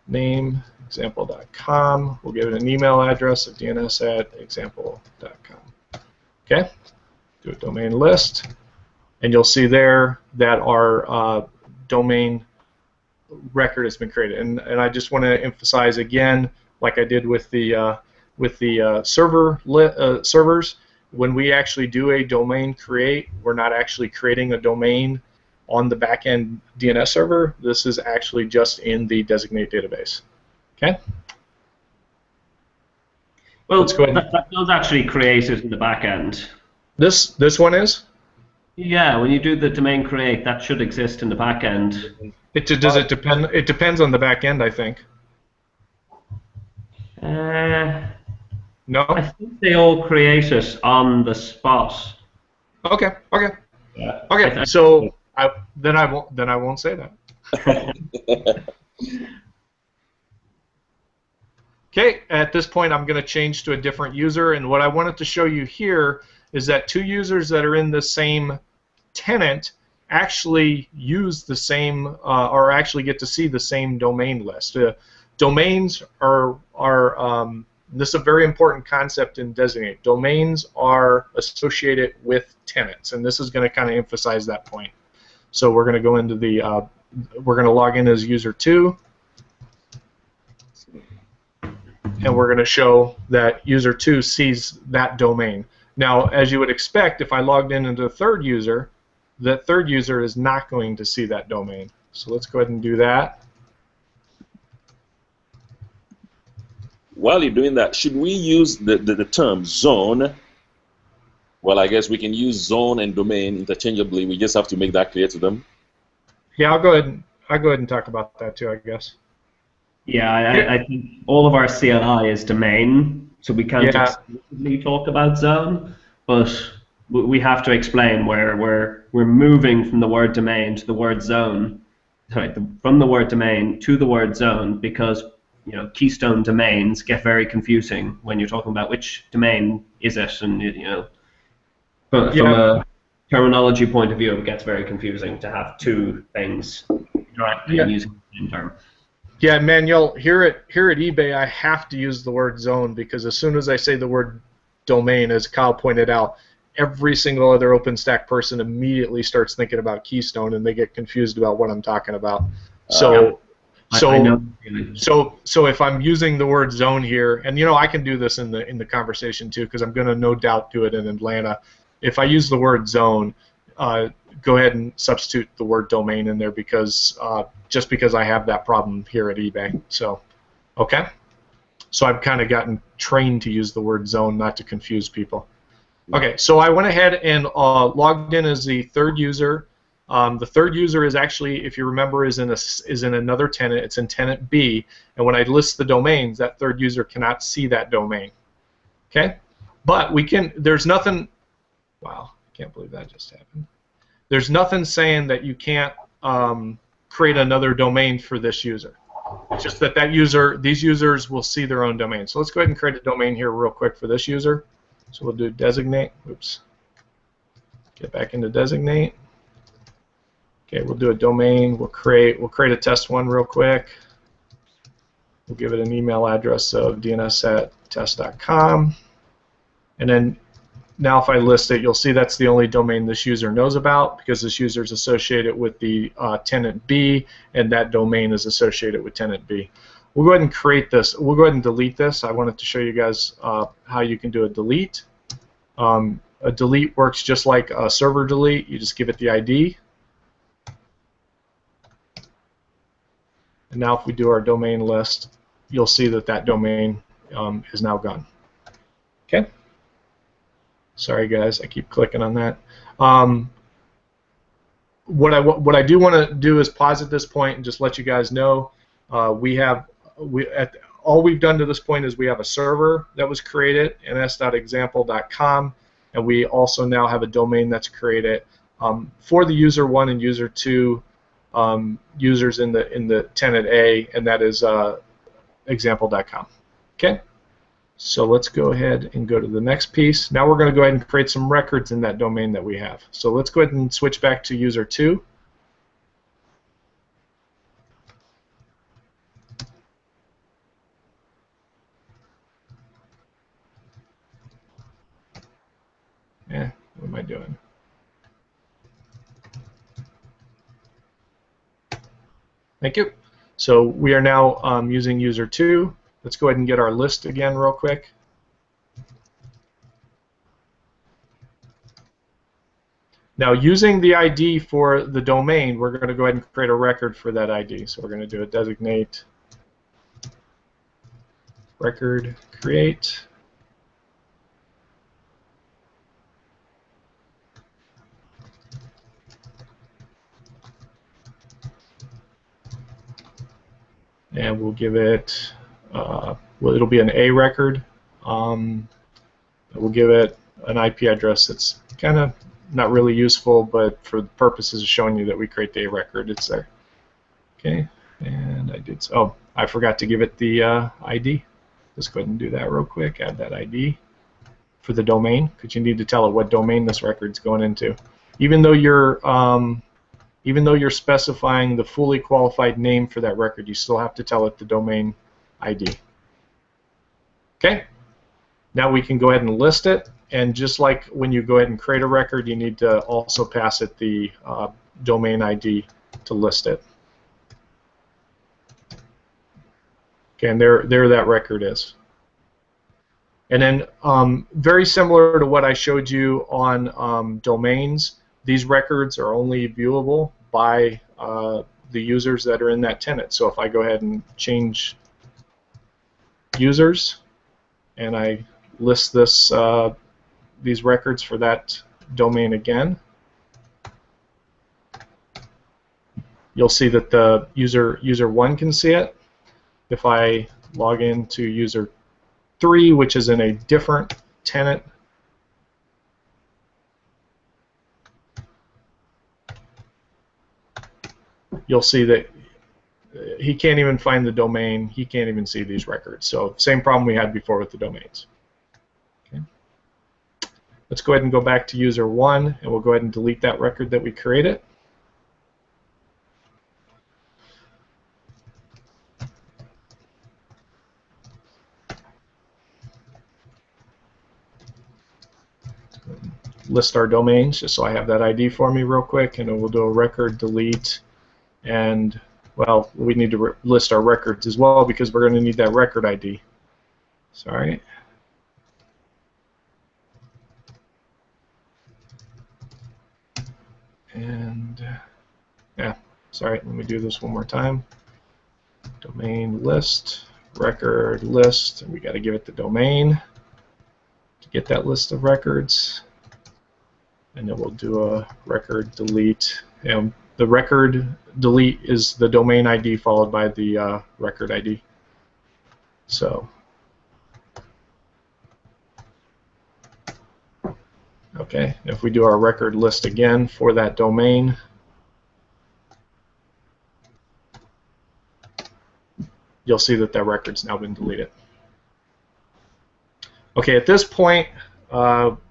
name example.com. We'll give it an email address of dns@example.com. Okay. Do a domain list. And you'll see there that our domain record has been created. And I just want to emphasize again, like I did with the servers, when we actually do a domain create, we're not actually creating a domain on the backend DNS server. This is actually just in the Designate database. Okay. Well, let's go ahead. That does actually create it in the backend. This one is? Yeah, when you do the domain create, that should exist in the backend. Does it depend? It depends on the backend, I think. No? I think they all create it on the spot. Okay. Okay. Yeah. Okay. So then I won't say that. Okay. At this point, I'm going to change to a different user, and what I wanted to show you here is that two users that are in the same tenant actually use the same, or actually get to see the same domain list. Domains are this is a very important concept in Designate. Domains are associated with tenants, and this is going to kind of emphasize that point. So we're going to go into the, we're going to log in as user 2, and we're going to show that user 2 sees that domain. Now, as you would expect, if I logged in into the third user, that third user is not going to see that domain. So let's go ahead and do that. While you're doing that, should we use the term zone? Well, I guess we can use zone and domain interchangeably. We just have to make that clear to them. Yeah, I'll go ahead and talk about that too, I guess. Yeah, I think all of our CLI is domain, so we can't explicitly talk about zone, but we have to explain where we're moving from the word domain to the word zone. Sorry, from the word domain to the word zone, because keystone domains get very confusing when you're talking about which domain is it, and from a terminology point of view, it gets very confusing to have two things directly using the same term. Yeah, Emmanuel, here at eBay, I have to use the word zone because as soon as I say the word domain, as Kyle pointed out, every single other OpenStack person immediately starts thinking about Keystone, and they get confused about what I'm talking about. So if I'm using the word zone here, and I can do this in the conversation too, because I'm going to no doubt do it in Atlanta. If I use the word zone, go ahead and substitute the word domain in there because just because I have that problem here at eBay. So, okay. So I've kind of gotten trained to use the word zone, not to confuse people. Okay. So I went ahead and logged in as the third user. The third user is actually, if you remember, is in another tenant. It's in tenant B, and when I list the domains, that third user cannot see that domain. Okay, but we can. There's nothing. Wow, I can't believe that just happened. There's nothing saying that you can't create another domain for this user. It's just that these users will see their own domain. So let's go ahead and create a domain here real quick for this user. So we'll do designate. Oops. Get back into designate. Okay, we'll do a domain. We'll create a test one real quick. We'll give it an email address of dns@test.com. And then now if I list it, you'll see that's the only domain this user knows about because this user is associated with the tenant B, and that domain is associated with tenant B. We'll go ahead and create this. We'll go ahead and delete this. I wanted to show you guys how you can do a delete. A delete works just like a server delete. You just give it the ID. And now if we do our domain list, you'll see that that domain is now gone. Okay. Sorry guys, I keep clicking on that. What I do want to do is pause at this point and just let you guys know all we've done to this point is we have a server that was created, ns.example.com, and we also now have a domain that's created for the user 1 and user 2 users in the tenant A, and that is example.com. Okay. So let's go ahead and go to the next piece. Now we're going to go ahead and create some records in that domain that we have. So let's go ahead and switch back to user 2. What am I doing? Thank you. So we are now using user 2. Let's go ahead and get our list again real quick. Now using the ID for the domain, we're going to go ahead and create a record for that ID. So we're going to do a designate record create. And we'll give it, well, it'll be an A record. We'll give it an IP address that's kind of not really useful, but for the purposes of showing you that we create the A record, it's there. Okay, and I did, oh, I forgot to give it the ID. Let's go ahead and do that real quick, add that ID for the domain, because you need to tell it what domain this record's going into. Even though you're specifying the fully qualified name for that record, you still have to tell it the domain ID. Okay? Now we can go ahead and list it, and just like when you go ahead and create a record, you need to also pass it the domain ID to list it. Okay, and there that record is. And then very similar to what I showed you on domains, these records are only viewable by the users that are in that tenant. So if I go ahead and change users and I list this these records for that domain again, you'll see that the user 1 can see it. If I log into user 3, which is in a different tenant, you'll see that he can't even find the domain. He can't even see these records. So same problem we had before with the domains. Okay. Let's go ahead and go back to user 1, and we'll go ahead and delete that record that we created. List our domains just so I have that ID for me real quick, and then we'll do a record delete. And well, we need to list our records as well because we're going to need that record ID. Sorry. And yeah, sorry, let me do this one more time. Domain list, record list, and we got to give it the domain to get that list of records. And then we'll do a record delete. And the record delete is the domain ID followed by the record ID. So, okay, if we do our record list again for that domain, you'll see that that record's now been deleted. Okay, at this point,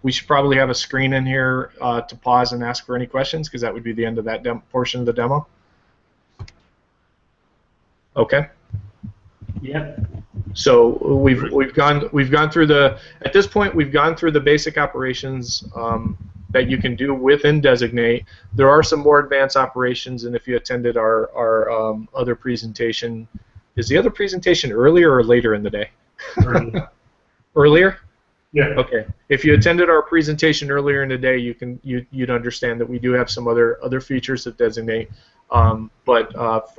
We should probably have a screen in here to pause and ask for any questions, because that would be the end of that portion of the demo. Okay. Yeah. So we've gone through the, at this point we've gone through the basic operations that you can do within Designate. There are some more advanced operations, and if you attended our other presentation, is the other presentation earlier or later in the day? Earlier. Earlier? Yeah. Okay. If you attended our presentation earlier in the day, you'd understand that we do have some other features that Designate. But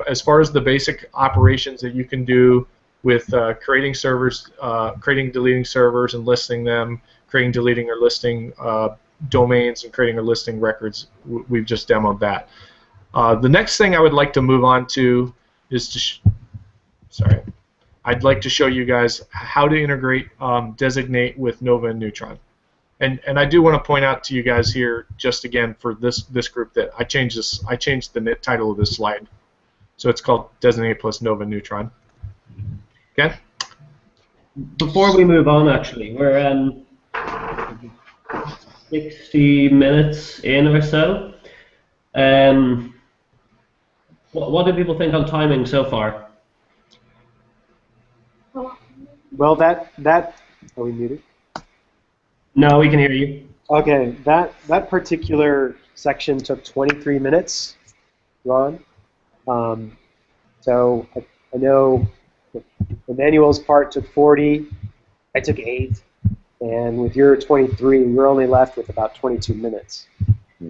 as far as the basic operations that you can do with creating servers, creating, deleting servers, and listing them, creating, deleting, or listing domains, and creating or listing records, we've just demoed that. The next thing I would like to move on to is to I'd like to show you guys how to integrate Designate with Nova and Neutron. And I do want to point out to you guys here, just again for this group, that I changed the title of this slide. So it's called Designate plus Nova and Neutron. Okay? Before we move on, actually, we're 60 minutes in or so. What do people think on timing so far? Well, that are we muted? No, we can hear you. Okay, that particular section took 23 minutes, Ron. So I know Emmanuel's part took 40. I took 8, and with your 23, we're only left with about 22 minutes.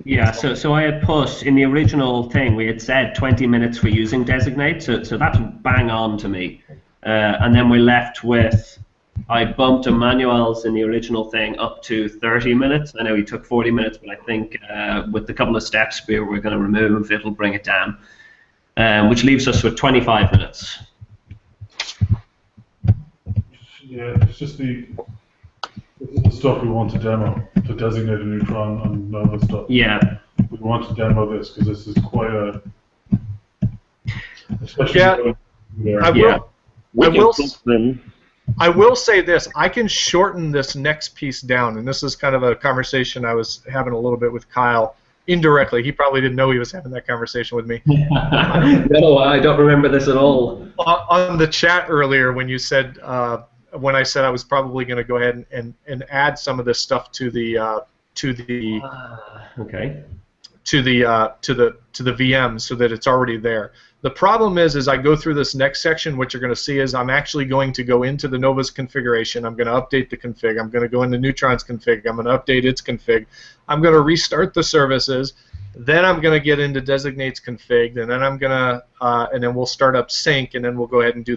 Yeah, so I had put in the original thing, we had said 20 minutes for using Designate, so that's bang on to me. And then we're left with, I bumped Emmanuel's in the original thing up to 30 minutes. I know he took 40 minutes, but I think with the couple of steps we're going to remove, it'll bring it down, which leaves us with 25 minutes. Yeah, it's just this is the stuff we want to demo, to designate a neutron and Nova stuff. Yeah. We want to demo this because this is quite a... Especially yeah. I them. will say this. I can shorten this next piece down, and this is kind of a conversation I was having a little bit with Kiall indirectly. He probably didn't know he was having that conversation with me. No, I don't remember this at all. On the chat earlier, when you said, when I said I was probably going to go ahead and add some of this stuff to the okay. to the VM so that it's already there. The problem is I go through this next section, what you're going to see is I'm actually going to go into the Nova's configuration. I'm going to update the config. I'm going to go into Neutron's config. I'm going to update its config. I'm going to restart the services. Then I'm going to get into Designate's config, and then I'm going to and then we'll start up sync, and then we'll go ahead and do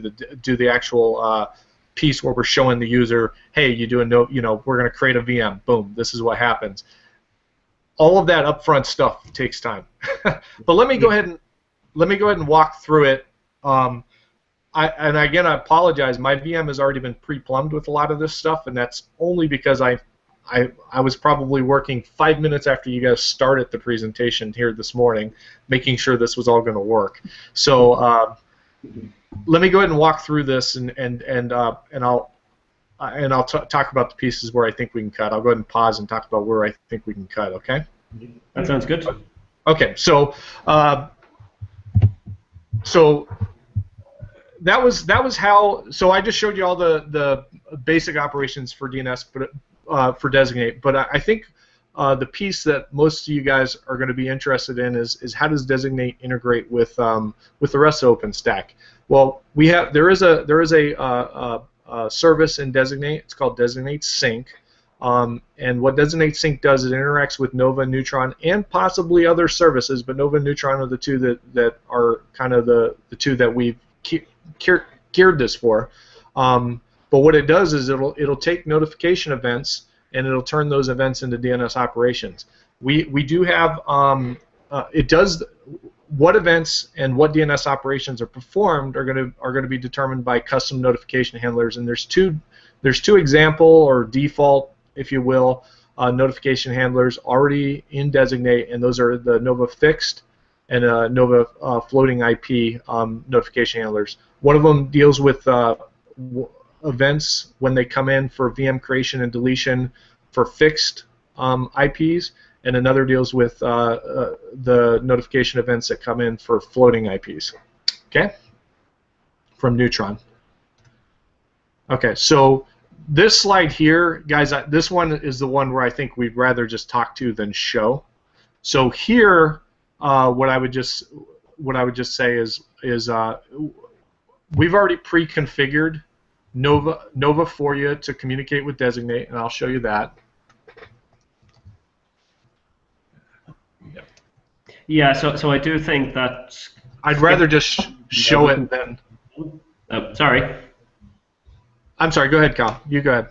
the actual piece where we're showing the user, hey, we're going to create a VM. Boom, this is what happens. All of that upfront stuff takes time. But let me go ahead and walk through it. And again, I apologize. My VM has already been pre-plumbed with a lot of this stuff, and that's only because I was probably working 5 minutes after you guys started the presentation here this morning, making sure this was all going to work. So let me go ahead and walk through this, and I'll talk about the pieces where I think we can cut. I'll go ahead and pause and talk about where I think we can cut. Okay? That sounds good. Okay. So that was how. So I just showed you all the basic operations for DNS, but for Designate. But I think the piece that most of you guys are going to be interested in is how does Designate integrate with the rest of OpenStack. Well, there is a service in Designate. It's called Designate Sync. And what Designate Sync does is it interacts with Nova and Neutron and possibly other services, but Nova and Neutron are the two that are kind of the two that we've geared this for. But what it does is it'll take notification events and it'll turn those events into DNS operations. We do have it does what events and what DNS operations are performed are going to be determined by custom notification handlers, and there's two example or default, if you will, notification handlers already in Designate, and those are the Nova fixed and Nova floating IP notification handlers. One of them deals with events when they come in for VM creation and deletion for fixed IPs, and another deals with the notification events that come in for floating IPs. Okay, from Neutron. Okay, so this slide here, guys, this one is the one where I think we'd rather just talk to than show. So here, what I would just say is we've already pre-configured Nova for you to communicate with Designate, and I'll show you that. Yeah, so I do think that I'd rather just show it than. Oh, sorry. I'm sorry. Go ahead, Cal. You go ahead.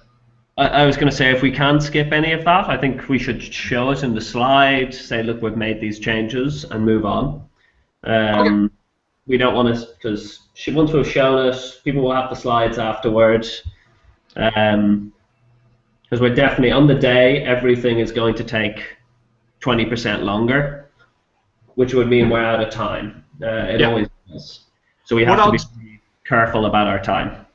I was going to say, if we can skip any of that, I think we should show it in the slide, say, look, we've made these changes, and move on. Okay. We don't want to, because once we've shown it, people will have the slides afterwards. Because we're definitely, on the day, everything is going to take 20% longer, which would mean we're out of time. It always does. So we have to be careful about our time.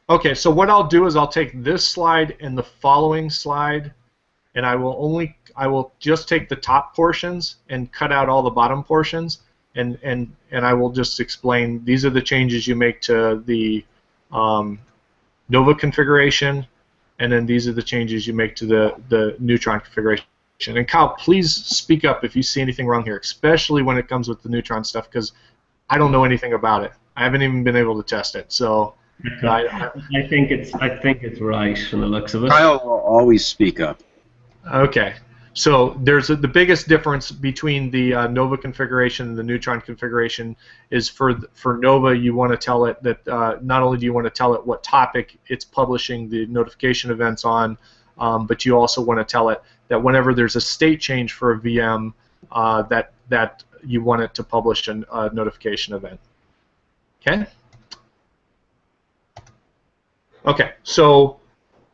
Okay, so what I'll do is I'll take this slide and the following slide, and I will just take the top portions and cut out all the bottom portions, and I will just explain these are the changes you make to the Nova configuration, and then these are the changes you make to the Neutron configuration. And Kyle, please speak up if you see anything wrong here, especially when it comes with the Neutron stuff, because I don't know anything about it. I haven't even been able to test it, so. I think it's right from the looks of it. Kyle will always speak up. Okay, so there's the biggest difference between the Nova configuration and the Neutron configuration is for Nova, you want to tell it that not only do you want to tell it what topic it's publishing the notification events on, but you also want to tell it that whenever there's a state change for a VM, that you want it to publish a notification event. Okay. Okay, so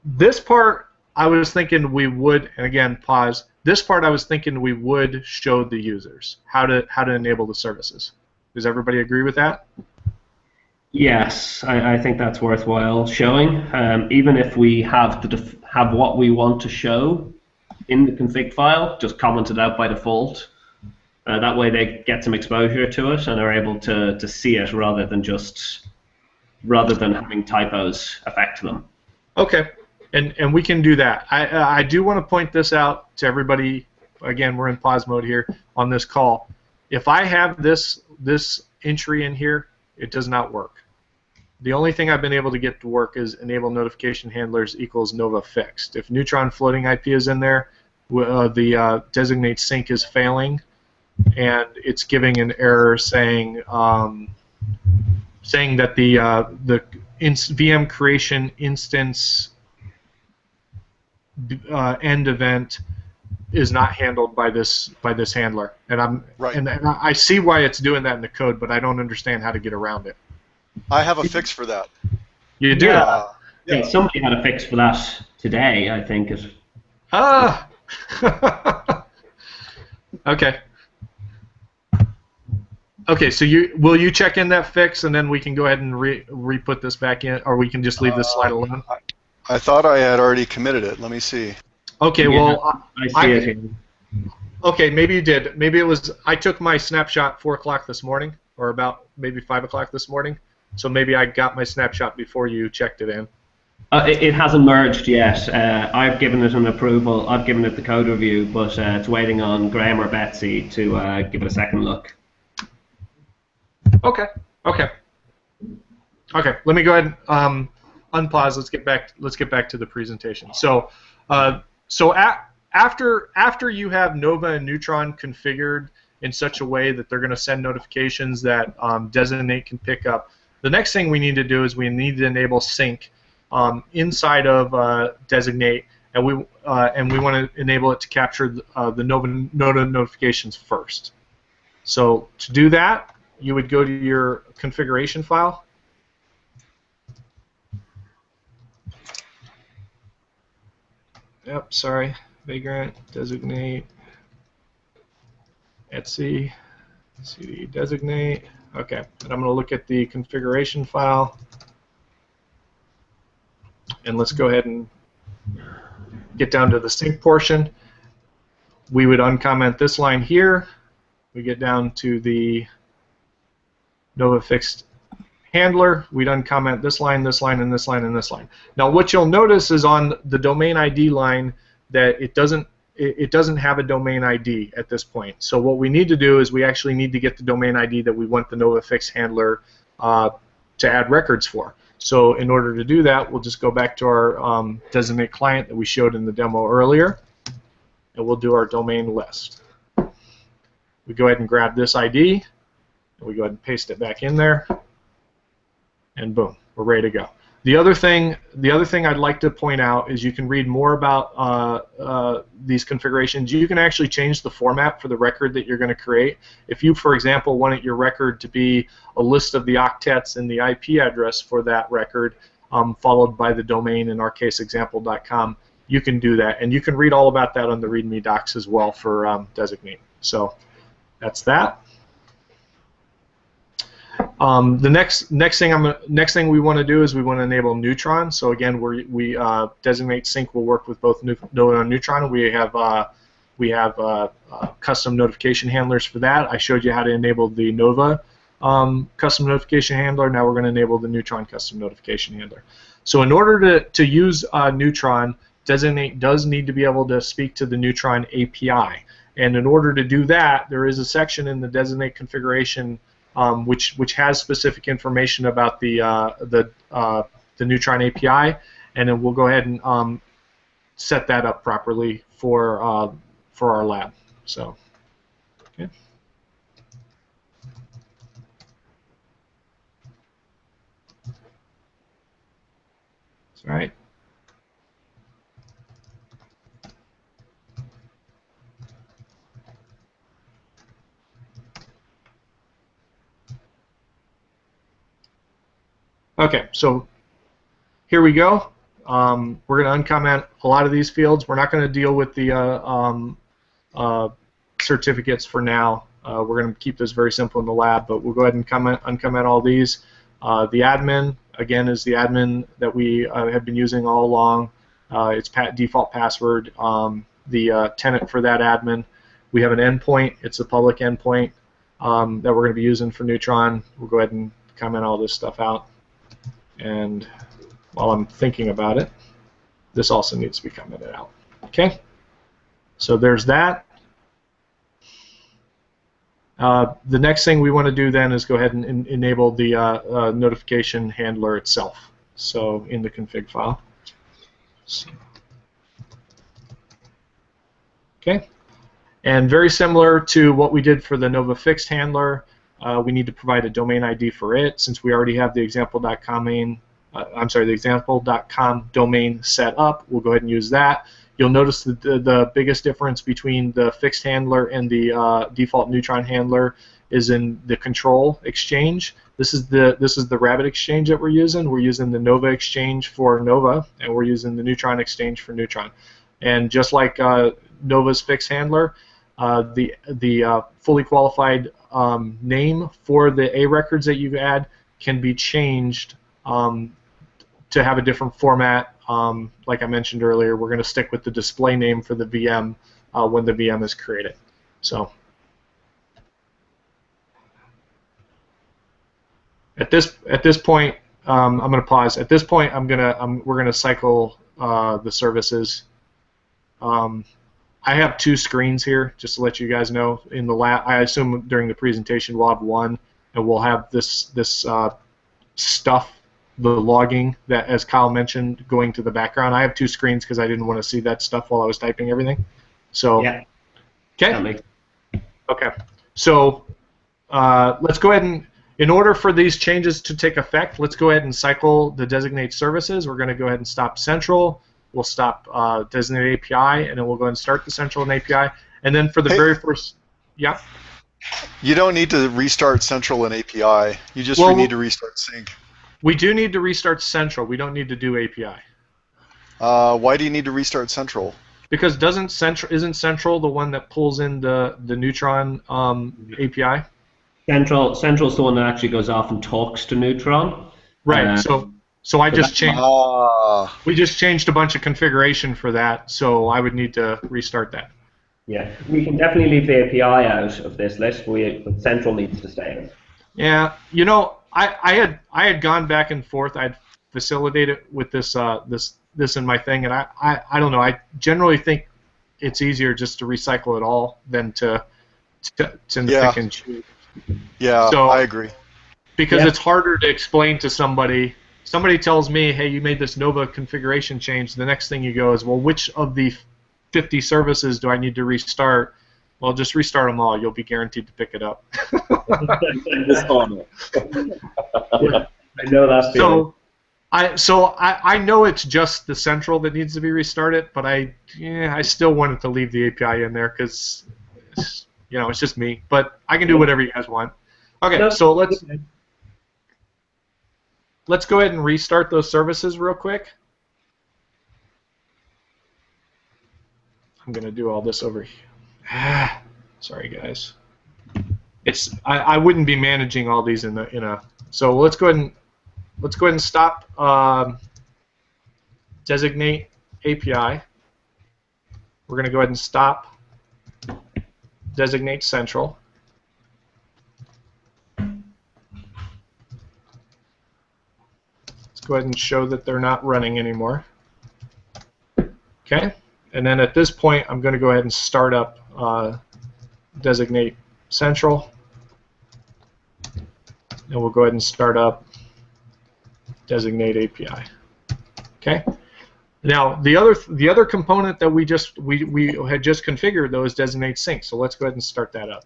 this part I was thinking we would, and again, pause. This part I was thinking we would show the users how to enable the services. Does everybody agree with that? Yes, I think that's worthwhile showing. Even if we have what we want to show in the config file, just commented out by default. That way they get some exposure to it and are able to see it rather than having typos affect them. Okay, and we can do that. I do want to point this out to everybody. Again, we're in pause mode here on this call. If I have this entry in here, it does not work. The only thing I've been able to get to work is enable notification handlers equals Nova fixed. If Neutron floating IP is in there, the Designate sync is failing, and it's giving an error saying that the VM creation instance end event is not handled by this handler, and and I see why it's doing that in the code, but I don't understand how to get around it. I have a fix for that. You do? Yeah, somebody had a fix for that today, I think. Okay. Okay, so will you check in that fix, and then we can go ahead and re-put this back in, or we can just leave this slide alone? I thought I had already committed it. Let me see. Okay, well, I see it here. Okay, maybe you did. Maybe it was. I took my snapshot 4 o'clock this morning, or about maybe 5 o'clock this morning. So maybe I got my snapshot before you checked it in. It hasn't merged yet. I've given it an approval. I've given it the code review, but it's waiting on Graham or Betsy to give it a second look. Okay. Okay. Okay. Let me go ahead and unpause. Let's get back to the presentation. So, after you have Nova and Neutron configured in such a way that they're going to send notifications that Designate can pick up, the next thing we need to do is we need to enable sync inside of Designate, and we want to enable it to capture the Nova notifications first. So to do that, you would go to your configuration file. Yep, sorry. Vagrant, Designate, etc, cd Designate. Okay, and I'm going to look at the configuration file, and let's go ahead and get down to the sync portion, we would uncomment this line here. We get down to the Nova fixed handler. We'd uncomment this line, this line, and this line, and this line. Now, what you'll notice is on the domain ID line that it doesn't have a domain ID at this point. So what we need to do is we actually need to get the domain ID that we want the Nova fixed handler to add records for. So in order to do that, we'll just go back to our Designate client that we showed in the demo earlier, and we'll do our domain list. We go ahead and grab this ID, and we go ahead and paste it back in there, and boom, we're ready to go. The other thing I'd like to point out is you can read more about these configurations. You can actually change the format for the record that you're going to create. If you, for example, wanted your record to be a list of the octets and the IP address for that record, followed by the domain, in our case example.com, you can do that. And you can read all about that on the README docs as well for Designate. So that's that. The next thing we want to do is we want to enable Neutron. So again, we Designate Sync will work with both Nova and Neutron. And we have custom notification handlers for that. I showed you how to enable the Nova custom notification handler. Now we're going to enable the Neutron custom notification handler. So in order to use Neutron, Designate does need to be able to speak to the Neutron API. And in order to do that, there is a section in the Designate configuration which has specific information about the Neutron API, and then we'll go ahead and set that up properly for our lab. So, okay. That's right. Okay, so here we go. We're going to uncomment a lot of these fields. We're not going to deal with the certificates for now. We're going to keep this very simple in the lab, but we'll go ahead and uncomment all these. The admin, again, is the admin that we have been using all along. It's default password. The tenant for that admin. We have an endpoint. It's a public endpoint that we're going to be using for Neutron. We'll go ahead and comment all this stuff out. And while I'm thinking about it, this also needs to be commented out. Okay, so there's that. The next thing we want to do then is go ahead and enable the notification handler itself. So in the config file. So, okay, and very similar to what we did for the Nova fixed handler. We need to provide a domain ID for it, since we already have the example.com the example.com domain set up. We'll go ahead and use that. You'll notice that the biggest difference between the fixed handler and the default Neutron handler is in the control exchange. This is the Rabbit exchange that we're using. We're using the Nova exchange for Nova, and we're using the Neutron exchange for Neutron. And just like Nova's fixed handler, the fully qualified name for the A records that you add can be changed to have a different format. Like I mentioned earlier, we're going to stick with the display name for the VM when the VM is created. So at this point, I'm going to pause. At this point, we're going to cycle the services. I have two screens here, just to let you guys know. In the lab, I assume during the presentation we'll have one, and we'll have this stuff, the logging that, as Kyle mentioned, going to the background. I have two screens because I didn't want to see that stuff while I was typing everything. So, yeah. Okay. Okay. So let's go ahead and, in order for these changes to take effect, let's go ahead and cycle the Designate services. We're going to go ahead and stop Central. We'll stop Designate API, and then we'll go ahead and start the Central and API. And then for the very first, yeah. You don't need to restart Central and API. You just need to restart Sync. We do need to restart Central. We don't need to do API. Why do you need to restart Central? Because isn't Central the one that pulls in the Neutron API? Central's the one that actually goes off and talks to Neutron. Right. So I just changed. Ah. We just changed a bunch of configuration for that, so I would need to restart that. Yeah, we can definitely leave the API out of this list, but Central needs to stay in. Yeah, you know, I had gone back and forth. I'd facilitated with this this in my thing, and I don't know. I generally think it's easier just to recycle it all than to Yeah. pick and choose. Yeah, So I agree. because Yeah. it's harder to explain to somebody. Somebody tells me, "Hey, you made this Nova configuration change." The next thing you go is, "Well, which of the 50 services do I need to restart?" Well, just restart them all. You'll be guaranteed to pick it up. This honor. I know that feeling. I know it's just the central that needs to be restarted, but I still wanted to leave the API in there because it's just me. But I can do whatever you guys want. Okay, No, so let's go ahead and restart those services real quick. I'm gonna do all this over here. Sorry, guys. I wouldn't be managing all these in a. So let's go ahead and stop Designate API. We're gonna go ahead and stop Designate Central. Let's go ahead and show that they're not running anymore. Okay, and then at this point, I'm going to go ahead and start up Designate Central, and we'll go ahead and start up Designate API. Okay. Now the other component that we had just configured though is Designate Sync. So let's go ahead and start that up.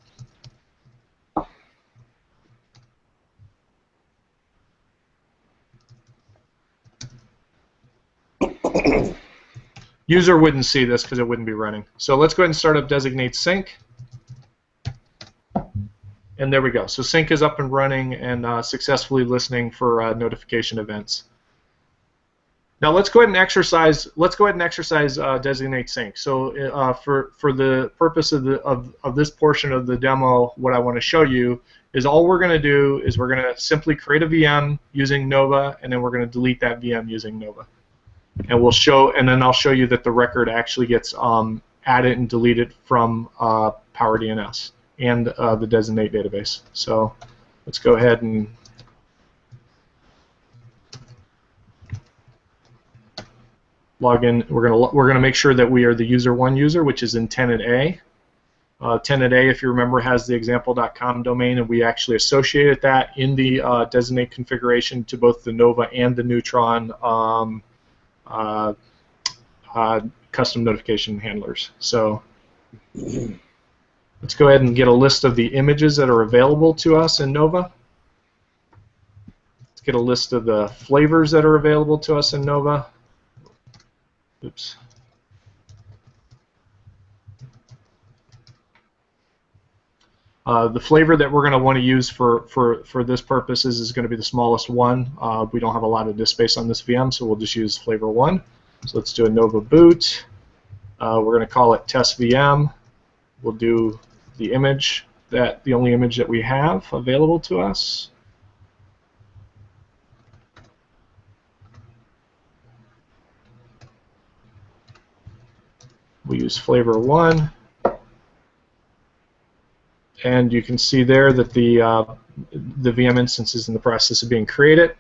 User wouldn't see this because it wouldn't be running. So let's go ahead and start up Designate Sync. And there we go. So Sync is up and running and successfully listening for notification events. Now let's go ahead and exercise. Let's go ahead and exercise Designate Sync. So for the purpose of this portion of the demo, what I want to show you is all we're going to do is we're going to simply create a VM using Nova, and then we're going to delete that VM using Nova. And we'll show, and then I'll show you that the record actually gets added and deleted from PowerDNS and the Designate database. So let's go ahead and log in. We're gonna make sure that we are the user1 user, which is in tenant A. Tenant A, if you remember, has the example.com domain, and we actually associated that in the Designate configuration to both the Nova and the Neutron custom notification handlers. So let's go ahead and get a list of the images that are available to us in Nova. Let's get a list of the flavors that are available to us in Nova. Oops. The flavor that we're going to want to use for this purpose is going to be the smallest one. We don't have a lot of disk space on this VM, so we'll just use flavor 1. So let's do a Nova boot. We're going to call it test VM. We'll do the image, the only image that we have available to us. We use flavor 1. And you can see there that the VM instance is in the process of being created.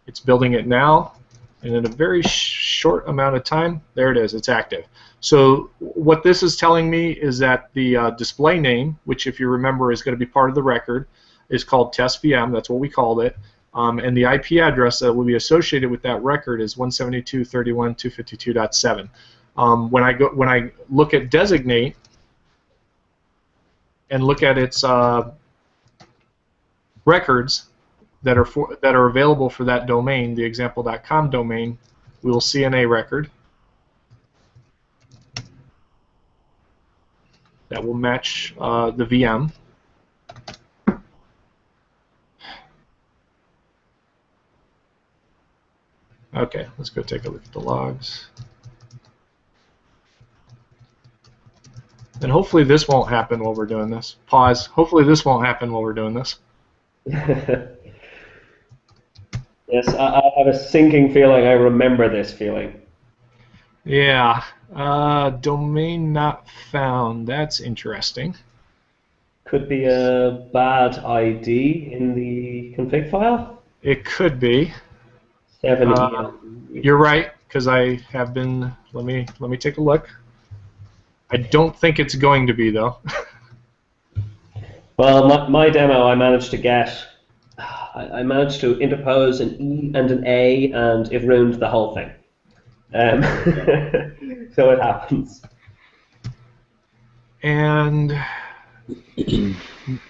It's building it now, and in a very short amount of time, there it is, it's active. So what this is telling me is that the display name, which if you remember is going to be part of the record, is called test VM, that's what we called it, and the IP address that will be associated with that record is 172.31.252.7. When I look at Designate, and look at its records that are available for that domain, the example.com domain, we will see an A record that will match the VM. Okay, let's go take a look at the logs. And hopefully this won't happen while we're doing this. Pause. Hopefully this won't happen while we're doing this. Yeah, Yes, I have a sinking feeling. I remember this feeling. Yeah. Domain not found. That's interesting. Could be a bad ID in the config file. It could be. 7EM. You're right, because I have been. Let me take a look. I don't think it's going to be though. Well, my demo, I managed to get. I managed to interpose an E and an A, and it ruined the whole thing. So it happens. And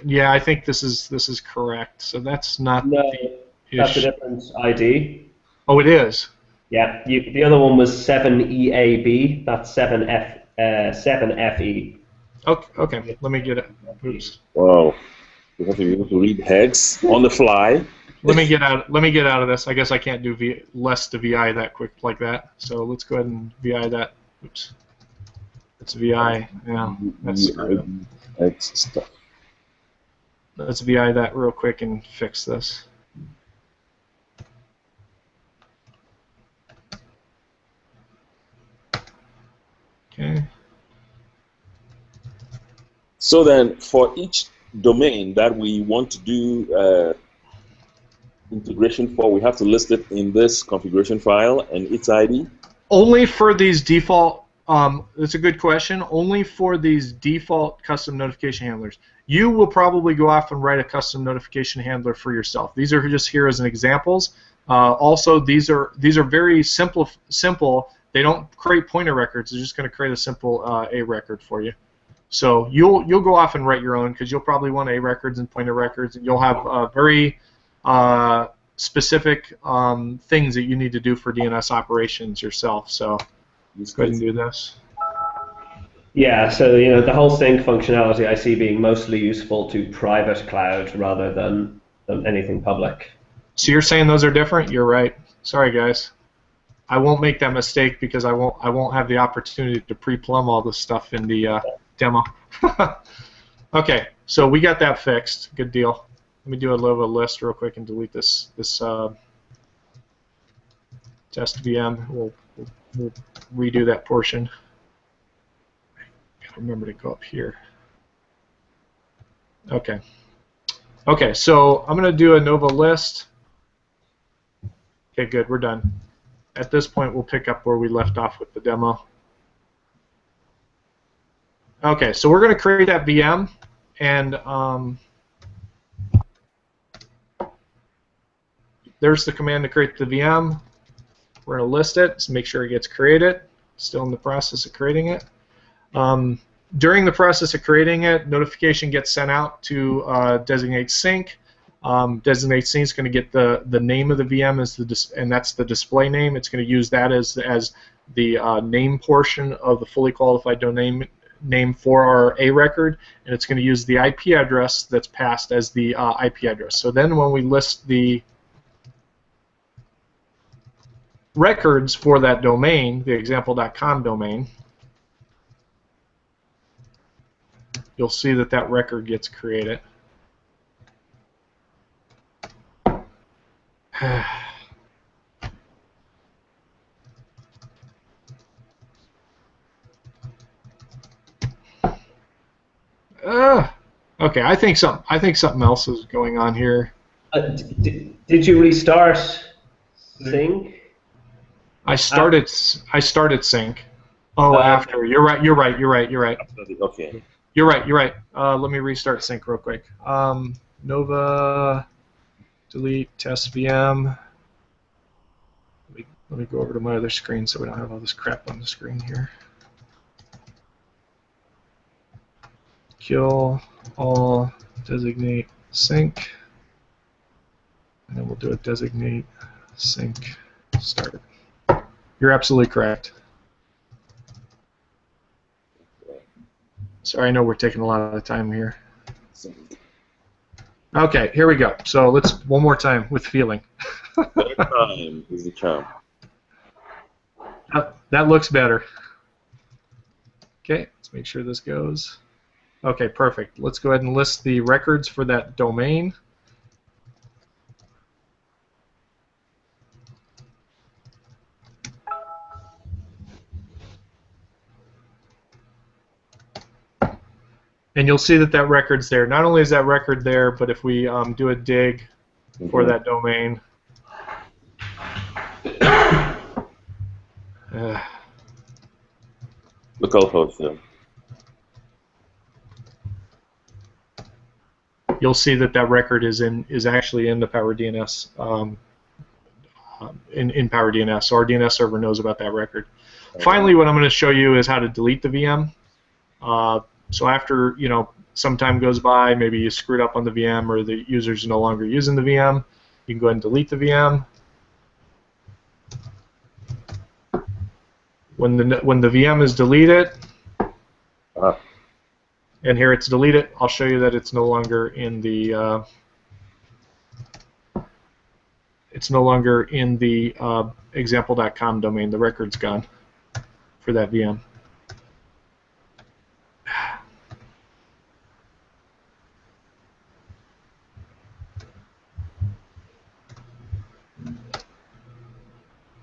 yeah, I think this is correct. So that's not No, the that's a issue. different ID. Oh, it is. Yeah, the other one was 7EAB. That's 7FE. Okay. Let me get it. Oops. Wow. You have to be able to read hex on the fly. Let me get out of this. I guess I can't do less to VI that quick like that. So let's go ahead and VI that. Oops. It's VI. Yeah. That's screwed up. Hex stuff. Let's VI that real quick and fix this. Okay. So then, for each domain that we want to do integration for, we have to list it in this configuration file and its ID? Only for these default, that's a good question, only for these default custom notification handlers. You will probably go off and write a custom notification handler for yourself. These are just here as an examples. Also, these are very simple. They don't create pointer records. They're just going to create a simple A record for you. So you'll go off and write your own, because you'll probably want A records and pointer records, and you'll have very specific things that you need to do for DNS operations yourself. So let's go ahead and do this. Yeah, so the whole sync functionality I see being mostly useful to private cloud rather than anything public. So you're saying those are different? You're right. Sorry, guys. I won't make that mistake because I won't have the opportunity to pre-plumb all this stuff in the demo. Okay, so we got that fixed. Good deal. Let me do a little list real quick and delete this test VM. We'll redo that portion. Gotta remember to go up here. Okay. Okay, so I'm going to do a Nova list. Okay, good. We're done. At this point, we'll pick up where we left off with the demo. Okay, so we're going to create that VM, and there's the command to create the VM. We're going to list it, so make sure it gets created. Still in the process of creating it. During the process of creating it, notification gets sent out to Designate Sync. Designate Sync is going to get the name of the VM and that's the display name. It's going to use that as the name portion of the fully qualified domain name for our A record, and it's going to use the IP address that's passed as the IP address. So then when we list the records for that domain, the example.com domain, you'll see that record gets created. Okay, I think something else is going on here. Did you restart sync? I started sync. Oh, after. You're right. Okay. You're right. Let me restart sync real quick. Nova, delete test VM. Let me go over to my other screen so we don't have all this crap on the screen here. Kill all designate sync, and then we'll do a designate sync start. You're absolutely correct. Sorry, I know we're taking a lot of time here. Okay, here we go. So let's one more time with feeling. Third time is the charm. That looks better. Okay, let's make sure this goes. Okay, perfect. Let's go ahead and list the records for that domain. And you'll see that that record's there. Not only is that record there, but if we do a dig for that domain, localhost, yeah. you'll see that that record is actually in the PowerDNS in PowerDNS. So our DNS server knows about that record. Finally, what I'm going to show you is how to delete the VM. So after some time goes by, maybe you screwed up on the VM or the user's no longer using the VM, you can go ahead and delete the VM. When the VM is deleted, and here it's deleted, I'll show you that it's no longer in the example.com domain. The record's gone for that VM.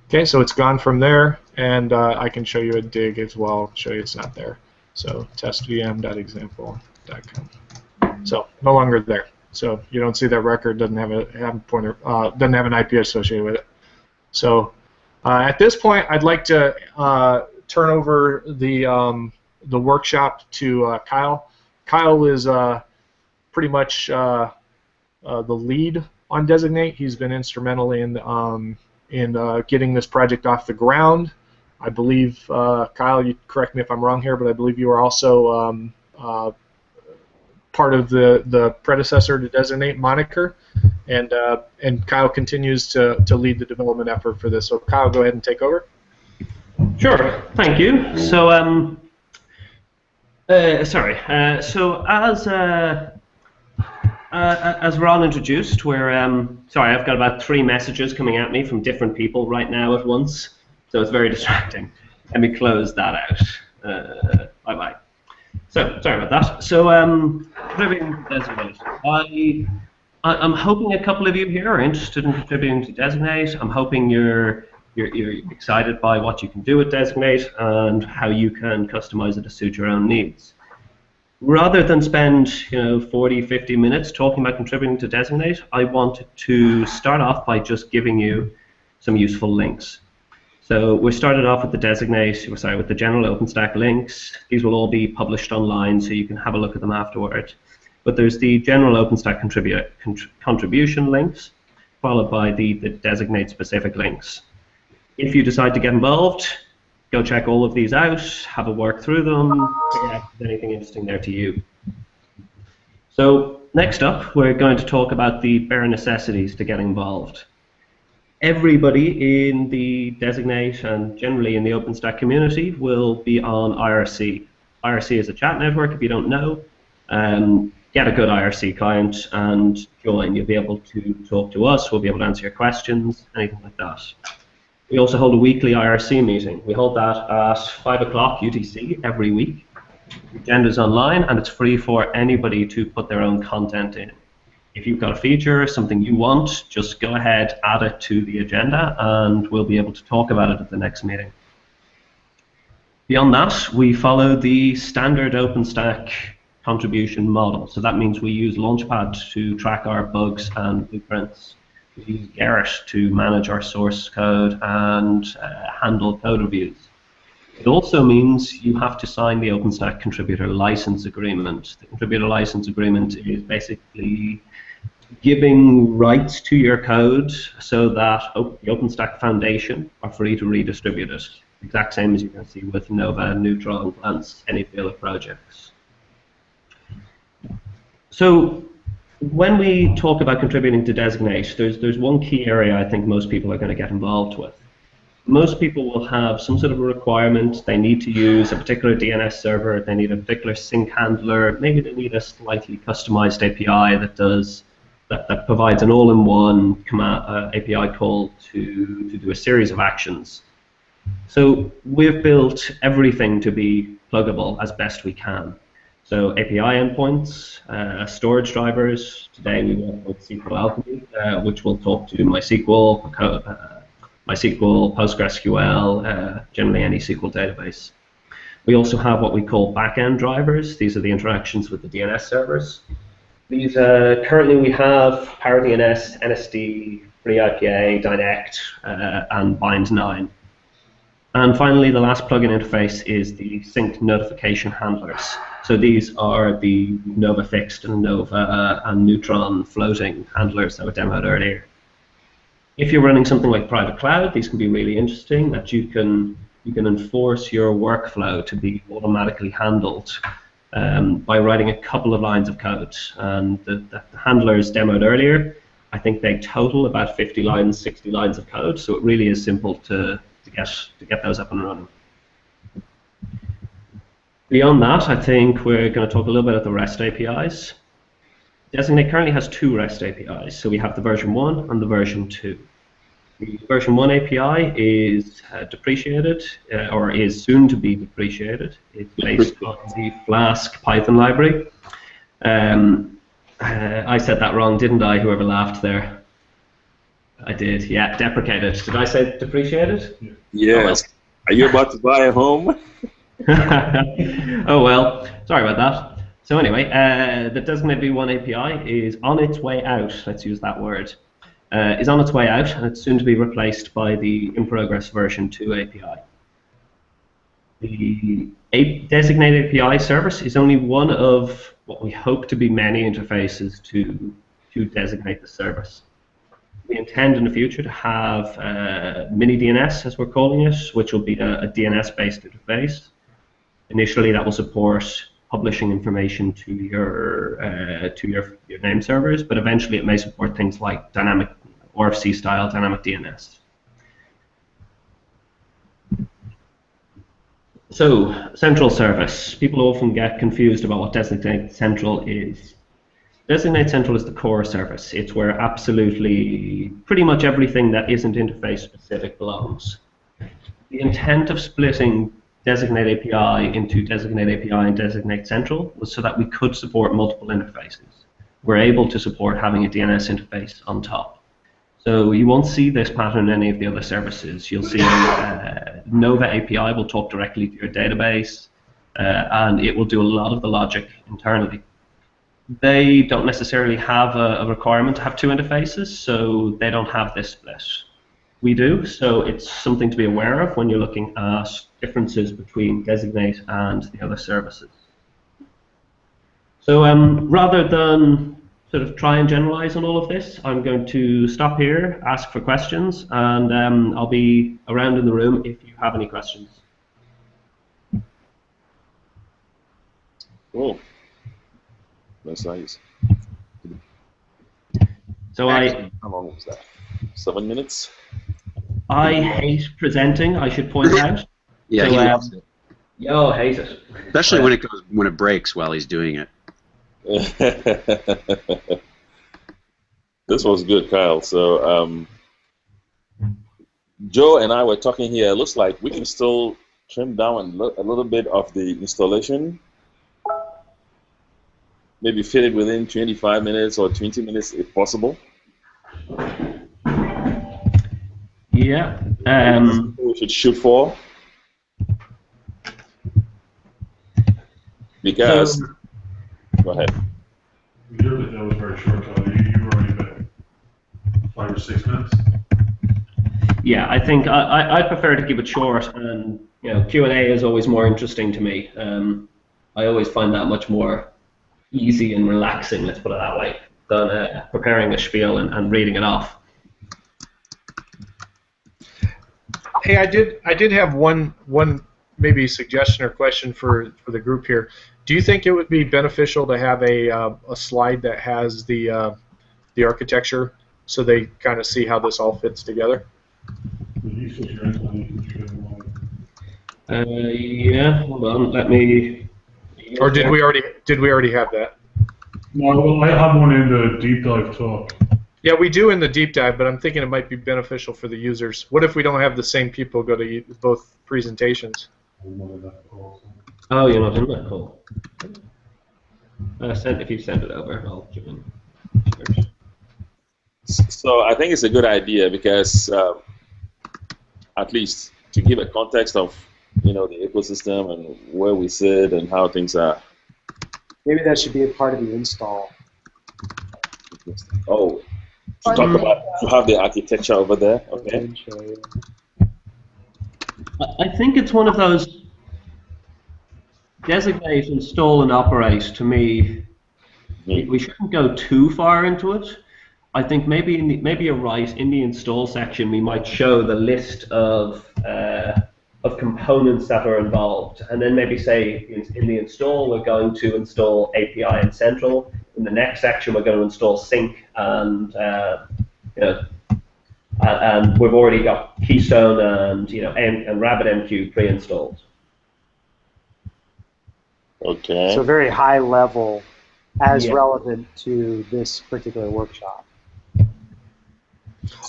Okay, so it's gone from there, and I can show you a dig as well, show you it's not there. So testvm.example.com. So no longer there. So you don't see that record, doesn't have a pointer, doesn't have an IP associated with it. So at this point, I'd like to turn over the workshop to Kiall. Kiall is pretty much the lead on Designate. He's been instrumental in getting this project off the ground. I believe, Kiall, you correct me if I'm wrong here, but I believe you are also part of the predecessor to Designate moniker, and Kiall continues to lead the development effort for this. So Kiall, go ahead and take over. Sure, thank you. So, so as Ron introduced, we're sorry, I've got about 3 messages coming at me from different people right now at once, so it's very distracting. Let me close that out. Bye-bye. So, sorry about that. So, contributing to Designate. I'm hoping a couple of you here are interested in contributing to Designate. I'm hoping you're excited by what you can do with Designate and how you can customize it to suit your own needs. Rather than spend 40, 50 minutes talking about contributing to Designate, I wanted to start off by just giving you some useful links. So we started off with the with the general OpenStack links. These will all be published online, so you can have a look at them afterward. But there's the general OpenStack contribution links, followed by the Designate specific links. If you decide to get involved, go check all of these out, have a work through them, figure out if there's anything interesting there to you. So next up, we're going to talk about the bare necessities to get involved. Everybody in the Designate and generally in the OpenStack community will be on IRC. IRC is a chat network, if you don't know. Get a good IRC client and join. You'll be able to talk to us, we'll be able to answer your questions, anything like that. We also hold a weekly IRC meeting. We hold that at 5 o'clock UTC every week. The agenda's online and it's free for anybody to put their own content in. If you've got a feature, something you want, just go ahead, add it to the agenda, and we'll be able to talk about it at the next meeting. Beyond that, we follow the standard OpenStack contribution model. So that means we use Launchpad to track our bugs and blueprints. We use Gerrit to manage our source code and handle code reviews. It also means you have to sign the OpenStack Contributor License Agreement. The Contributor License Agreement is basically giving rights to your code so that the OpenStack Foundation are free to redistribute it. Exact same as you can see with Nova, Neutron, Glance, any field projects. So when we talk about contributing to Designate, there's one key area I think most people are going to get involved with. Most people will have some sort of a requirement. They need to use a particular DNS server. They need a particular sync handler. Maybe they need a slightly customized API that provides an all-in-one API call to do a series of actions. So we've built everything to be pluggable as best we can. So API endpoints, storage drivers. Today we work with SQL Alchemy, which will talk to MySQL, PostgreSQL, generally any SQL database. We also have what we call back-end drivers. These are the interactions with the DNS servers. These currently we have PowerDNS, NSD, FreeIPA, Dynect, and Bind9. And finally, the last plugin interface is the sync notification handlers. So these are the Nova fixed and Nova and Neutron floating handlers that were demoed earlier. If you're running something like private cloud, these can be really interesting, that you can enforce your workflow to be automatically handled by writing a couple of lines of code. And the handlers demoed earlier, I think they total about 50 lines, 60 lines of code, so it really is simple to get those up and running. Beyond that, I think we're going to talk a little bit about the REST APIs. Designate currently has two REST APIs, so we have the version 1 and the version 2. The version 1 API is depreciated, or is soon to be depreciated. It's based on the Flask Python library. I said that wrong, didn't I, whoever laughed there? I did, yeah, deprecated. Did I say depreciated? Yes. Oh, are you about to buy a home? Oh well, sorry about that. So anyway, the Designate v1 API is on its way out, let's use that word. Is on its way out, and it's soon to be replaced by the in-progress version 2 API. The Designate API service is only one of what we hope to be many interfaces to designate the service. We intend in the future to have mini DNS, as we're calling it, which will be a DNS-based interface. Initially, that will support publishing information to your name servers, but eventually it may support things like dynamic RFC-style dynamic DNS. So, central service. People often get confused about what Designate Central is. Designate Central is the core service. It's where absolutely pretty much everything that isn't interface specific belongs. The intent of splitting Designate API into Designate API and Designate Central was so that we could support multiple interfaces. We're able to support having a DNS interface on top. So you won't see this pattern in any of the other services. You'll see Nova API will talk directly to your database, and it will do a lot of the logic internally. They don't necessarily have a requirement to have two interfaces, so they don't have this split. We do, so it's something to be aware of when you're looking at differences between Designate and the other services. So rather than sort of try and generalize on all of this, I'm going to stop here, ask for questions, and I'll be around in the room if you have any questions. Cool. That's nice. So how long was that? 7 minutes? I hate presenting, I should point out. Yeah, so, he loves it. Yo, hate it. Especially when it breaks while he's doing it. This was good, Kyle. So Joe and I were talking here. It looks like we can still trim down a little bit of the installation. Maybe fit it within 25 minutes or 20 minutes if possible. Yeah. We should shoot for. Because, go ahead. That was very short, Kyle. You were only about 5 or 6 minutes. Yeah, I think I prefer to keep it short, and Q&A is always more interesting to me. I always find that much more easy and relaxing, let's put it that way, than preparing a spiel and reading it off. Hey, I did have one maybe suggestion or question for the group here. Do you think it would be beneficial to have a slide that has the architecture so they kind of see how this all fits together? Yeah, hold on, let me. Or did we already have that? No, well, I have one in the deep dive talk. Yeah, we do in the deep dive, but I'm thinking it might be beneficial for the users. What if we don't have the same people go to both presentations? Oh, you're not in that call. If you send it over, I'll join. So I think it's a good idea because, at least to give a context of the ecosystem and where we sit and how things are. Maybe that should be a part of the install. Oh, to have the architecture over there. Okay. I think it's one of those designate, install, and operate. To me, we shouldn't go too far into it. I think maybe you're right. In the install section, we might show the list of components that are involved, and then maybe say in the install we're going to install API and Central. In the next section, we're going to install Sync and and we've already got Keystone and and RabbitMQ pre-installed. Okay. So very high level, as relevant to this particular workshop.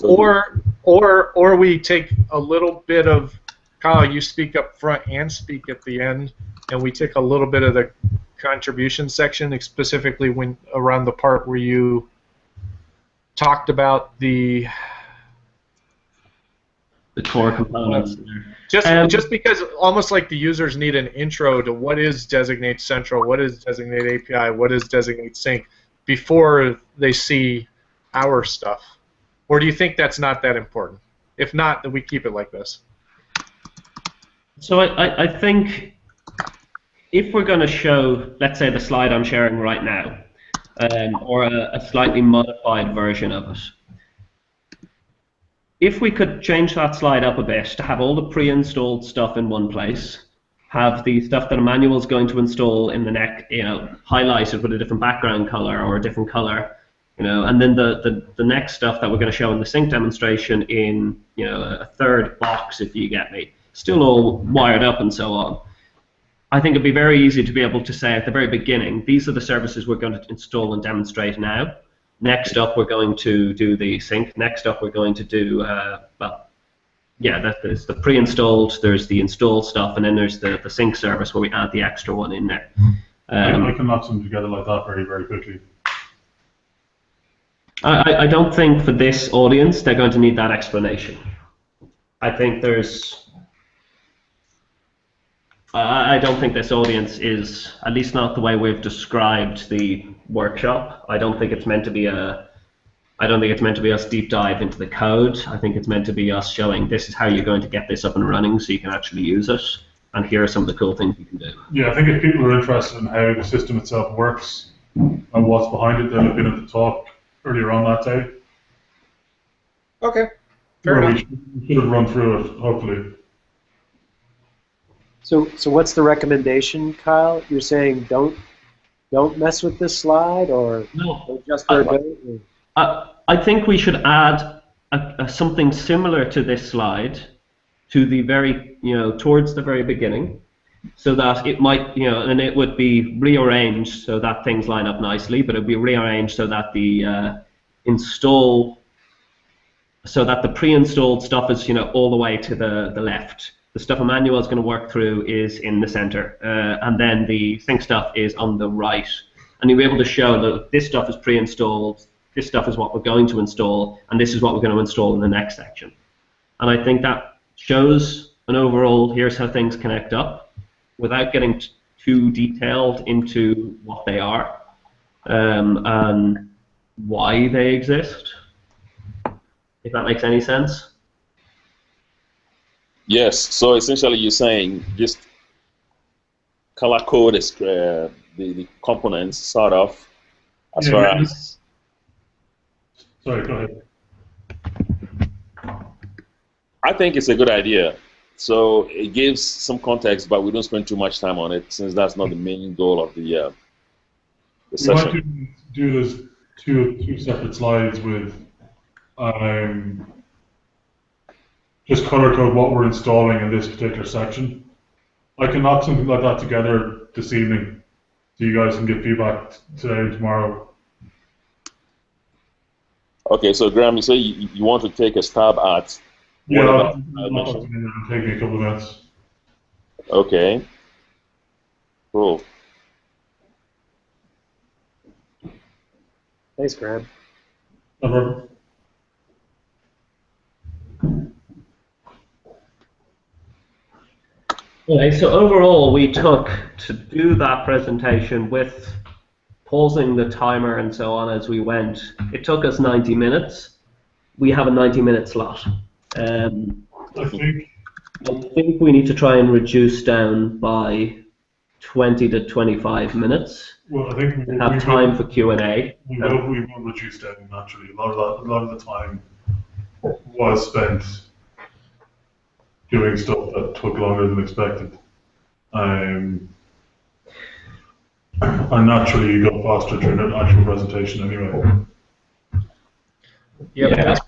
Or we take a little bit of, Kyle, you speak up front and speak at the end, and we take a little bit of the contribution section, specifically when around the part where you talked about the core components. Just because almost like the users need an intro to what is Designate Central, what is Designate API, what is Designate Sync, before they see our stuff. Or do you think that's not that important? If not, then we keep it like this. So I think if we're going to show, let's say, the slide I'm sharing right now, or a slightly modified version of it, if we could change that slide up a bit to have all the pre-installed stuff in one place, have the stuff that Emmanuel is going to install in the neck, highlighted with a different background color or a different color, and then the next stuff that we're going to show in the sync demonstration in, a third box, if you get me, still all wired up and so on. I think it'd be very easy to be able to say at the very beginning, these are the services we're going to install and demonstrate now. Next up, we're going to do the sync. Next up, we're going to do, there's the pre-installed, there's the install stuff, and then there's the sync service where we add the extra one in there. I can knock them together like that very, very quickly. I don't think for this audience they're going to need that explanation. I think I don't think this audience is, at least not the way we've described the workshop. I don't think it's meant to be us deep dive into the code. I think it's meant to be us showing this is how you're going to get this up and running so you can actually use it, and here are some of the cool things you can do. Yeah, I think if people are interested in how the system itself works and what's behind it, they'll have been at the talk earlier on that day. Okay, fair enough. We should have run through it, hopefully. So what's the recommendation, Kyle? You're saying don't mess with this slide, or no, just for a bit? I think we should add something similar to this slide to the very, towards the very beginning, so that it might, and it would be rearranged so that things line up nicely, but it would be rearranged so that the the pre-installed stuff is, all the way to the left. The stuff Emmanuel is going to work through is in the center, and then the sync stuff is on the right. And you'll be able to show that this stuff is pre-installed, this stuff is what we're going to install, and this is what we're going to install in the next section. And I think that shows an overall, here's how things connect up, without getting too detailed into what they are and why they exist, if that makes any sense. Yes, so essentially you're saying just color code is the components sort of as far as. Sorry, go ahead. I think it's a good idea. So it gives some context, but we don't spend too much time on it since that's not the main goal of the session. We might do this two separate slides with just color code what we're installing in this particular section. I can knock something like that together this evening, so you guys can give feedback today and tomorrow. Okay, so Graham, you say you want to take a stab at. Yeah, it'll take me a couple of minutes. Okay. Cool. Thanks, Graham. No problem. Okay, so overall, we took to do that presentation with pausing the timer and so on as we went. It took us 90 minutes. We have a 90-minute slot. I think. I think we need to try and reduce down by 20 to 25 minutes. Well, I think we Have time for Q&A. We will reduce down naturally. A lot of the time was spent doing stuff that took longer than expected. And naturally, you go faster during an actual presentation anyway. Yeah, but that's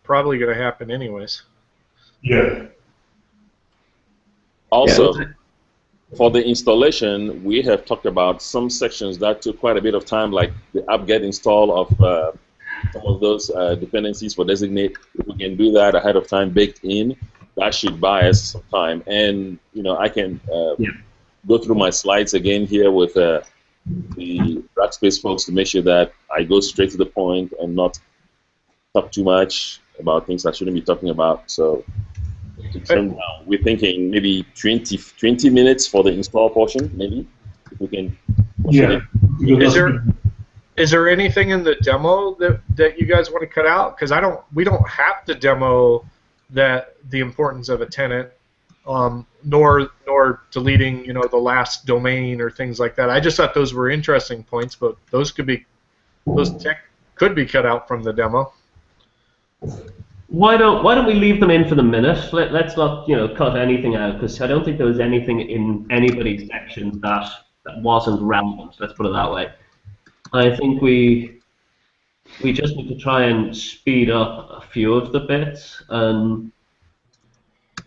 probably going to happen anyways. Yeah. Also, for the installation, we have talked about some sections that took quite a bit of time, like the apt-get install of some of those dependencies for Designate. If we can do that ahead of time, baked in, that should buy us some time. And I can go through my slides again here with the Rackspace folks to make sure that I go straight to the point and not talk too much about things I shouldn't be talking about. So we're thinking maybe 20 minutes for the install portion, maybe, if we can. Yeah. Is there anything in the demo that you guys want to cut out? Because we don't have to demo the importance of a tenant, nor deleting the last domain or things like that. I just thought those were interesting points, but those could be cut out from the demo. Why don't we leave them in for the minute? Let's not cut anything out, because I don't think there was anything in anybody's section that wasn't relevant. Let's put it that way. I think we just need to try and speed up a few of the bits and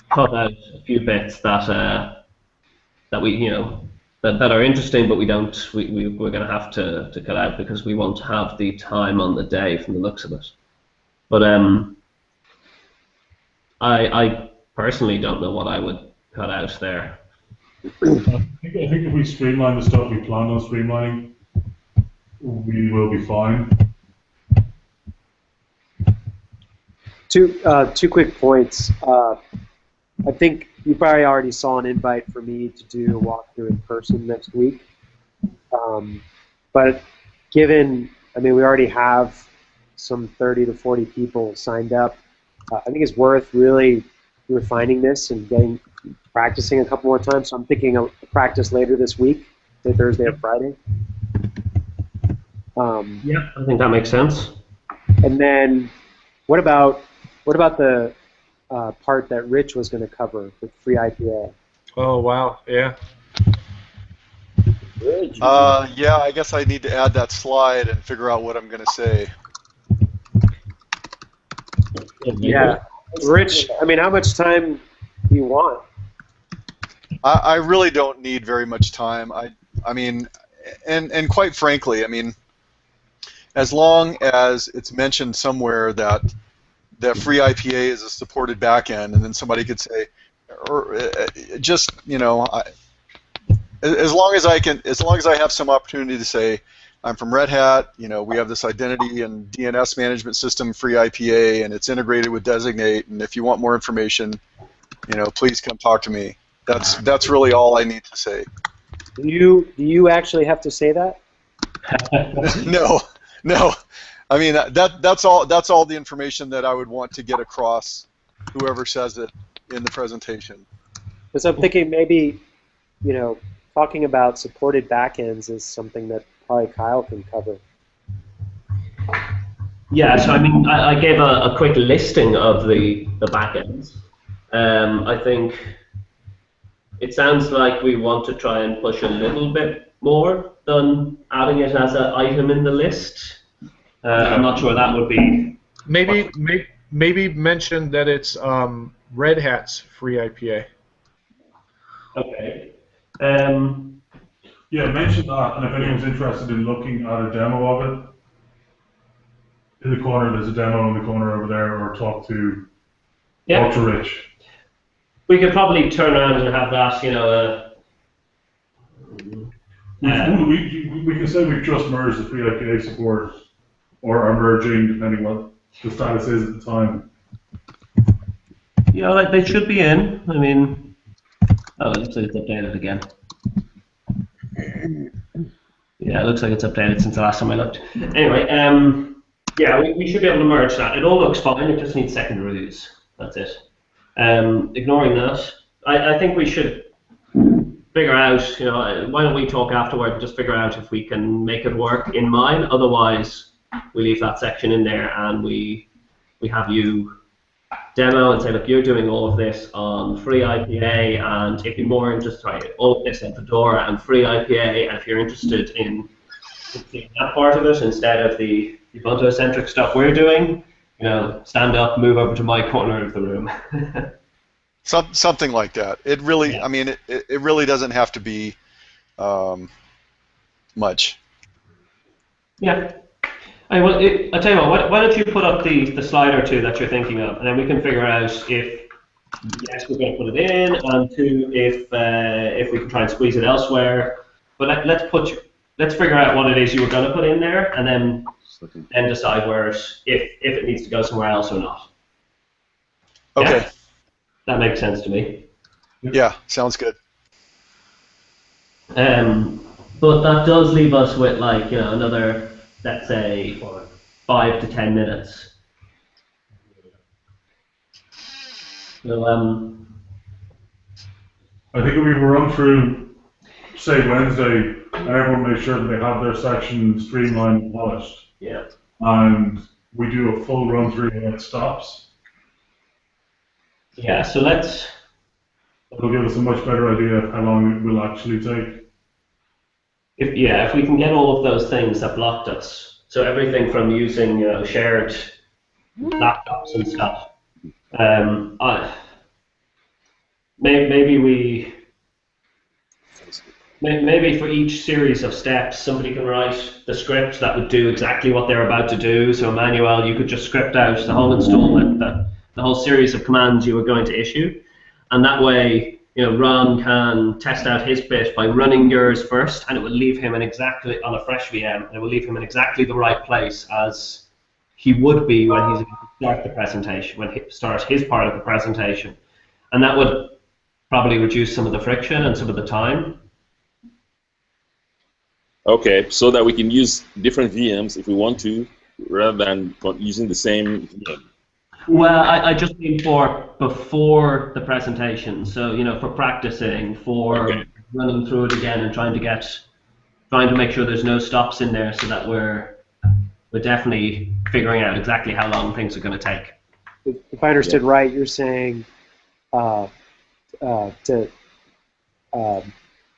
cut out a few bits that we that are interesting, but we're going to have to cut out because we won't have the time on the day from the looks of it. But I personally don't know what I would cut out there. I think if we streamline the stuff we plan on streamlining, we will be fine. Two quick points. I think you probably already saw an invite for me to do a walkthrough in person next week. But given, we already have some 30 to 40 people signed up, I think it's worth really refining this and practicing a couple more times. So I'm thinking of practice later this week, say Thursday or Friday. Yeah, I think that makes sense. And then, what about the part that Rich was going to cover with free IPA? Oh wow, yeah. Yeah, I guess I need to add that slide and figure out what I'm going to say. Yeah, Rich. How much time do you want? I really don't need very much time. And quite frankly, as long as it's mentioned somewhere that free IPA is a supported backend, and then somebody could say, as long as I have some opportunity to say, I'm from Red Hat, we have this identity and DNS management system, free IPA, and it's integrated with Designate, and if you want more information, please come talk to me. That's really all I need to say. Do you actually have to say that? No. That's all the information that I would want to get across, whoever says it in the presentation. Because I'm thinking maybe, talking about supported backends is something that probably Kiall can cover. Yeah, so I gave a quick listing of the backends. I think it sounds like we want to try and push a little bit more than adding it as an item in the list. I'm not sure that would be. Maybe mention that it's Red Hat's free IPA. Okay. Yeah, mention that, and if anyone's interested in looking at a demo of it, in the corner there's a demo in the corner over there, or talk to Rich. We could probably turn around and have that, we can say we've just merged the free IPA support, or are merging, depending what the status is at the time. Yeah, they should be in. Oh, it looks like it's updated again. Yeah, it looks like it's updated since the last time I looked. Anyway, yeah, we should be able to merge that. It all looks fine. It just needs second reviews. That's it. Ignoring that, I think we should figure out, why don't we talk afterward and just figure out if we can make it work in mine. Otherwise, we leave that section in there and we have you demo and say, look, you're doing all of this on free IPA, and if you're more interested, right, all of this on Fedora and free IPA, and if you're interested in seeing that part of it instead of the Ubuntu-centric stuff we're doing, stand up, move over to my corner of the room. Something like that. It really, Yeah. I mean, it really doesn't have to be much. Yeah. Well, I'll tell you what, why don't you put up the slide or two that you're thinking of, and then we can figure out if, yes, we're going to put it in, and two, if we can try and squeeze it elsewhere. But let's figure out what it is you were going to put in there, and then decide if it needs to go somewhere else or not. Okay. Yeah? That makes sense to me. Yeah, sounds good. But that does leave us with another, let's say, 5 to 10 minutes. So I think if we run through, say, Wednesday, and everyone makes sure that they have their section streamlined and polished, yeah. and we do a full run through when it stops, Yeah. So let's. it'll give us a much better idea of how long it will actually take. If we can get all of those things that blocked us, so everything from using shared laptops and stuff, maybe for each series of steps, somebody can write the script that would do exactly what they're about to do. So Emmanuel, you could just script out the whole installment, the whole series of commands you were going to issue, and that way, Ron can test out his bit by running yours first, and it will leave him on a fresh VM, and it will leave him in exactly the right place as he would be when he's about to start the presentation, when he starts his part of the presentation, and that would probably reduce some of the friction and some of the time. Okay, so that we can use different VMs if we want to, rather than using the same VM. Well, I just mean for before the presentation. So, for practicing, for running through it again and trying to make sure there's no stops in there, so that we're definitely figuring out exactly how long things are going to take. If I understood right, you're saying to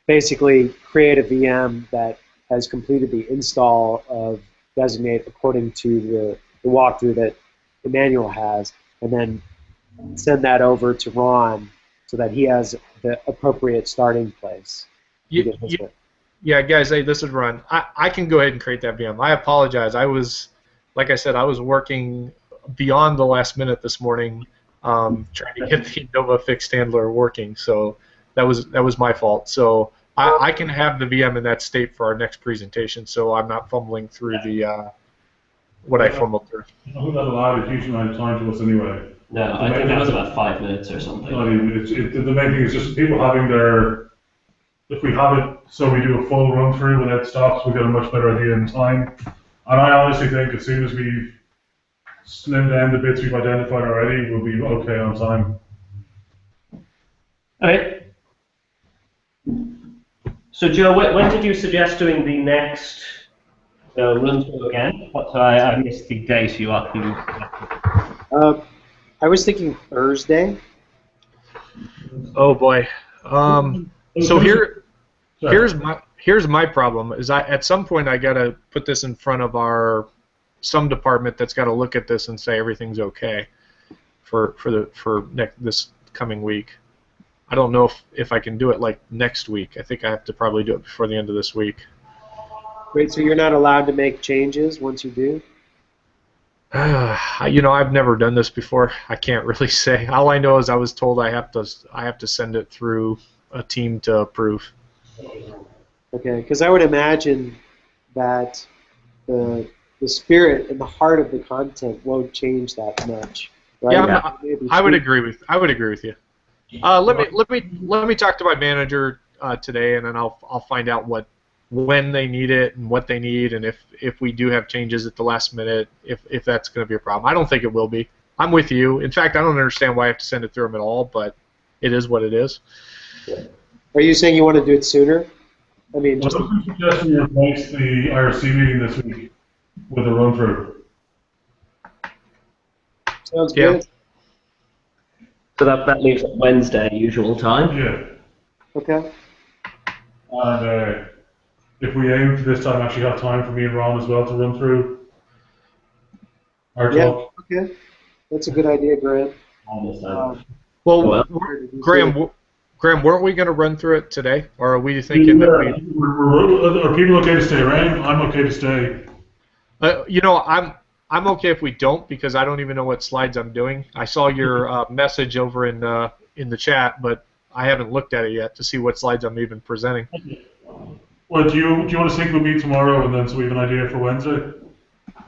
basically create a VM that has completed the install of Designate according to the walkthrough that Emmanuel has, and then send that over to Ron so that he has the appropriate starting place. Yeah, guys, hey, this is Ron. I can go ahead and create that VM. I apologize. Like I said, I was working beyond the last minute this morning trying to get the Nova fixed handler working, so that was my fault. So I can have the VM in that state for our next presentation, so I'm not fumbling through what I fumbled through. I think that'll add a huge amount of time to us anyway. No, I think that was about 5 minutes or something. Not even, the main thing is just people having if we have it so we do a full run through without stops, we'll get a much better idea in time. And I honestly think as soon as we've slimmed down the bits we've identified already, we'll be okay on time. All right. So, Joe, when did you suggest doing the next run through again? I missed the date you up. I was thinking Thursday. Oh boy. So here's my problem is at some point I gotta put this in front of some department that's got to look at this and say everything's okay for this coming week. I don't know if I can do it like next week. I think I have to probably do it before the end of this week. Wait, so you're not allowed to make changes once you do? I've never done this before. I can't really say. All I know is I was told I have to send it through a team to approve. Okay, because I would imagine that the spirit and the heart of the content won't change that much, right? Yeah, I would agree with you. Let me talk to my manager today, and then I'll find out when they need it and what they need, and if we do have changes at the last minute, if that's going to be a problem. I don't think it will be. I'm with you. In fact, I don't understand why I have to send it through them at all, but it is what it is. Are you saying you want to do it sooner? I mean, Well, just I'm suggesting we replace the IRC meeting this week with a run through. sounds Yeah. good. So that leaves it Wednesday, usual time. Yeah. Okay. And if we aim to this time actually have time for me and Ron as well to run through our Yeah. talk. Okay. That's a good idea, Grant. Almost done. Well, Graham, weren't we going to run through it today, or are we thinking that we? Are people okay to stay around? I'm okay to stay. I'm okay if we don't, because I don't even know what slides I'm doing. I saw your message over in the chat, but I haven't looked at it yet to see what slides I'm even presenting. Well, do you want to sync with me tomorrow, and then so we have an idea for Wednesday?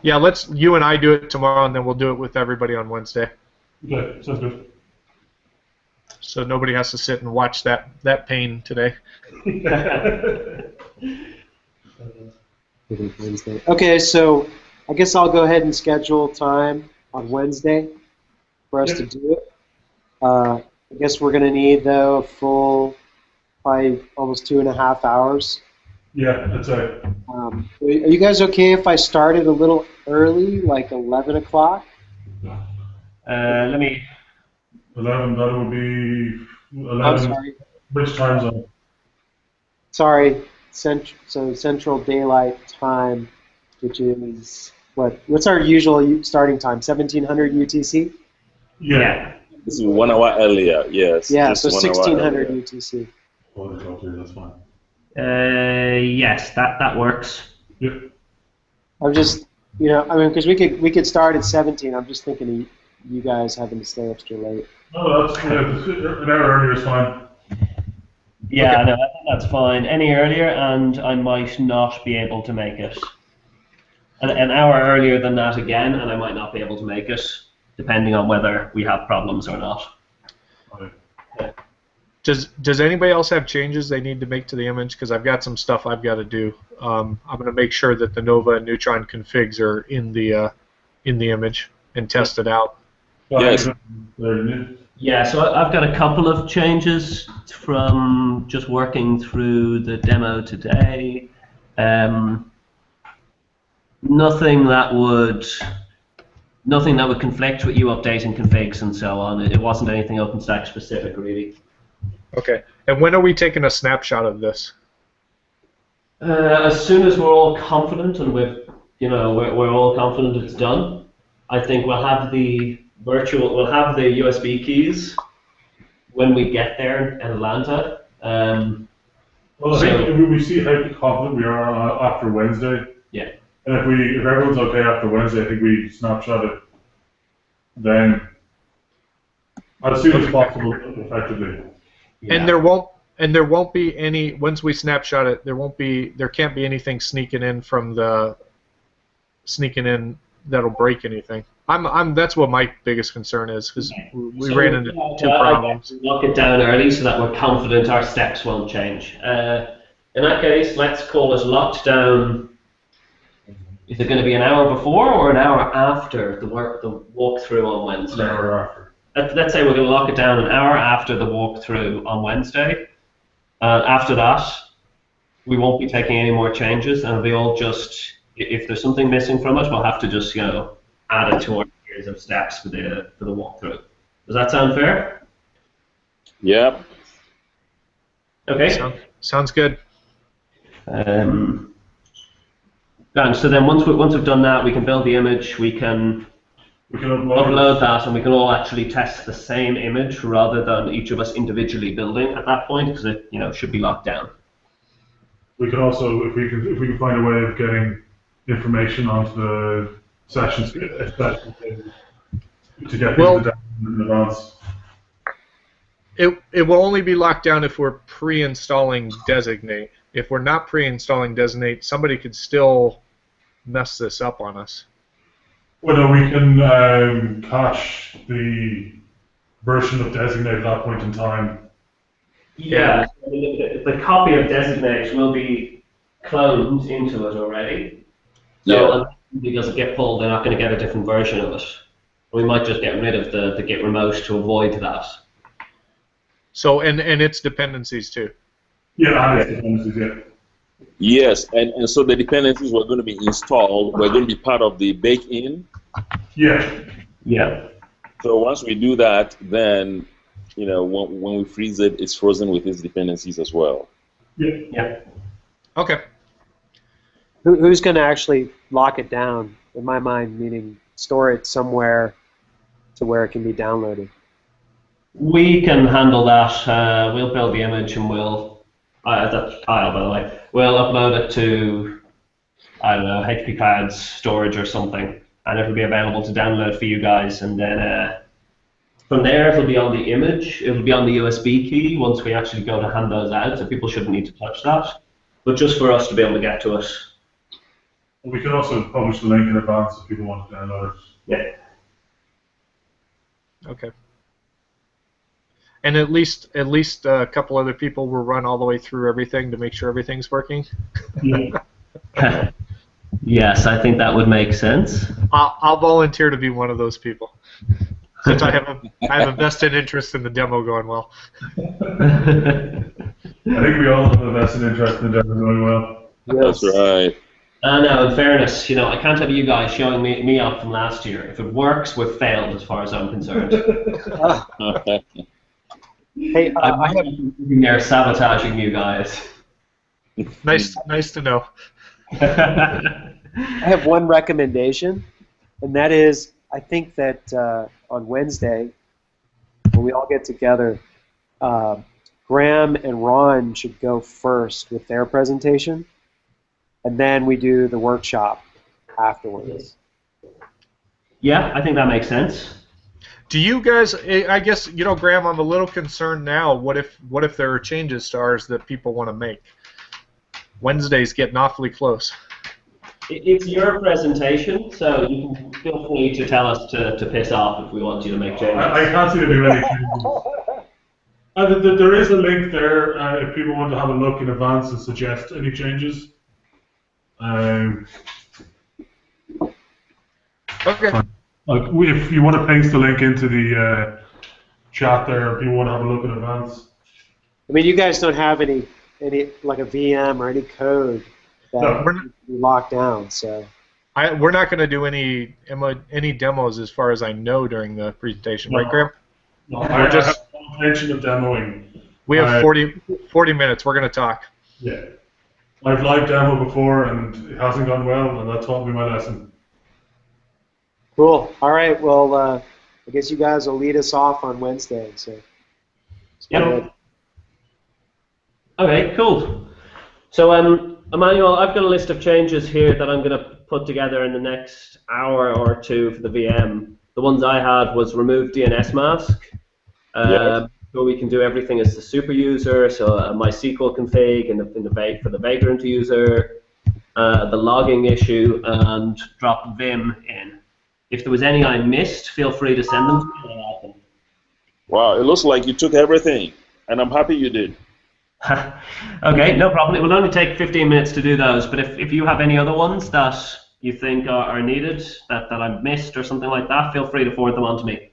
Yeah, you and I do it tomorrow, and then we'll do it with everybody on Wednesday. Okay, sounds good. So nobody has to sit and watch that pain today. Wednesday. Okay, so I guess I'll go ahead and schedule time on Wednesday for us to do it. I guess we're going to need, though, a full, probably almost 2.5 hours. Yeah, that's it. Are you guys okay if I started a little early, like 11 o'clock? Let me. 11. That would be 11. I'm sorry. Which time zone? Sorry, so Central Daylight Time, which is what's our usual starting time? 1700 UTC? Yeah. This is 1 hour earlier, yes. Yeah, just so 1 hour 1600 earlier. UTC. Oh, that's fine. Yes, that works. Yep. I'm just, I mean, because we could start at 17. I'm just thinking of you guys having to stay extra late. No, an hour earlier is fine. Yeah, Okay. no, I think that's fine. Any earlier, and I might not be able to make it. An hour earlier than that again, and I might not be able to make it, depending on whether we have problems or not. Okay. Does anybody else have changes they need to make to the image? Because I've got some stuff I've got to do. I'm going to make sure that the Nova and Neutron configs are in the image and test it out. Yes. Yeah, so I've got a couple of changes from just working through the demo today. Nothing that would conflict with you updating configs and so on. It wasn't anything OpenStack specific, really. Okay. And when are we taking a snapshot of this? As soon as we're all confident, and we're all confident it's done, I think we'll have the USB keys when we get there in Atlanta. Well, I think we see how confident we are after Wednesday. Yeah. And if everyone's okay after Wednesday, I think we snapshot it then as soon as possible, effectively. Yeah. And there won't be any, once we snapshot it, there can't be anything sneaking in that'll break anything. That's what my biggest concern is, because we ran into two problems. Lock it down early so that we're confident our steps won't change. In that case, let's call it locked down. Is it going to be an hour before or an hour after the walkthrough on Wednesday? An hour after. Let's say we're going to lock it down an hour after the walkthrough on Wednesday. After that, we won't be taking any more changes, and we all just, if there's something missing from it, we'll have to just add it to our series of steps for the walkthrough. Does that sound fair? Yep. Okay. Sounds good. And so then once we've done that, we can build the image. We can upload that, and we can all actually test the same image rather than each of us individually building at that point, because it should be locked down. We can also, if we can find a way of getting information onto the sessions, especially to get people down in advance. It will only be locked down if we're pre-installing Designate. If we're not pre-installing Designate, somebody could still mess this up on us. Well, no, we can cache the version of Designate at that point in time. Yeah, I mean, the copy of Designate will be cloned into it already. So Yeah. unless it doesn't get pulled, they're not going to get a different version of it. We might just get rid of the Git remote to avoid that. So and its dependencies too. Yeah, and its dependencies, yeah. Yes, and so the dependencies were going to be installed, were going to be part of the bake-in. Yeah. Yeah. So once we do that, then, you know, when we freeze it, it's frozen with its dependencies as well. Yeah. Yeah. Okay. Who's going to actually lock it down? In my mind, meaning store it somewhere to where it can be downloaded. We can handle that. We'll build the image and we'll, that's Kiall, by the way, we'll upload it to, I don't know, HP Cloud's storage or something, and it'll be available to download for you guys. And then from there, it'll be on the image, it'll be on the USB key once we actually go to hand those out, so people shouldn't need to touch that. But just for us to be able to get to it. We can also publish the link in advance if people want to download it. Yeah. Okay. And at least a couple other people will run all the way through everything to make sure everything's working. Yeah. Yes, I think that would make sense. I'll volunteer to be one of those people, since I have a vested interest in the demo going well. I think we all have a vested interest in the demo going well. That's right. No, in fairness, you know, I can't have you guys showing me up from last year. If it works, we've failed as far as I'm concerned. Hey, I have been there sabotaging you guys. Nice to know. I have one recommendation, and that is I think that on Wednesday, when we all get together, Graham and Ron should go first with their presentation, and then we do the workshop afterwards. Yeah, I think that makes sense. Do you guys? I guess you know, Graham. I'm a little concerned now. What if there are changes to ours that people want to make? Wednesday's getting awfully close. It's your presentation, so you can feel free to tell us to piss off if we want you to make changes. I can't see there being any changes. There is a link there if people want to have a look in advance and suggest any changes. Okay. If you want to paste the link into the chat there, if people want to have a look in advance. I mean, you guys don't have any like a VM or any code that we're not, be locked down, so. we're not going to do any demos as far as I know during the presentation, right, Graham? No, I just have no intention of demoing. We have 40 minutes. We're going to talk. Yeah. I've live demoed before and it hasn't gone well, and that taught me my lesson. Cool. All right. Well, I guess you guys will lead us off on Wednesday. So. Yep. Okay, cool. So, Emmanuel, I've got a list of changes here that I'm going to put together in the next hour or two for the VM. The ones I had was remove DNS mask. So we can do everything as the super user, so a MySQL config for the vagrant user, the logging issue, and drop Vim in. If there was any I missed, feel free to send them to me. Wow, it looks like you took everything, and I'm happy you did. Okay, no problem. It will only take 15 minutes to do those, but if you have any other ones that you think are needed, that I've missed or something like that, feel free to forward them on to me.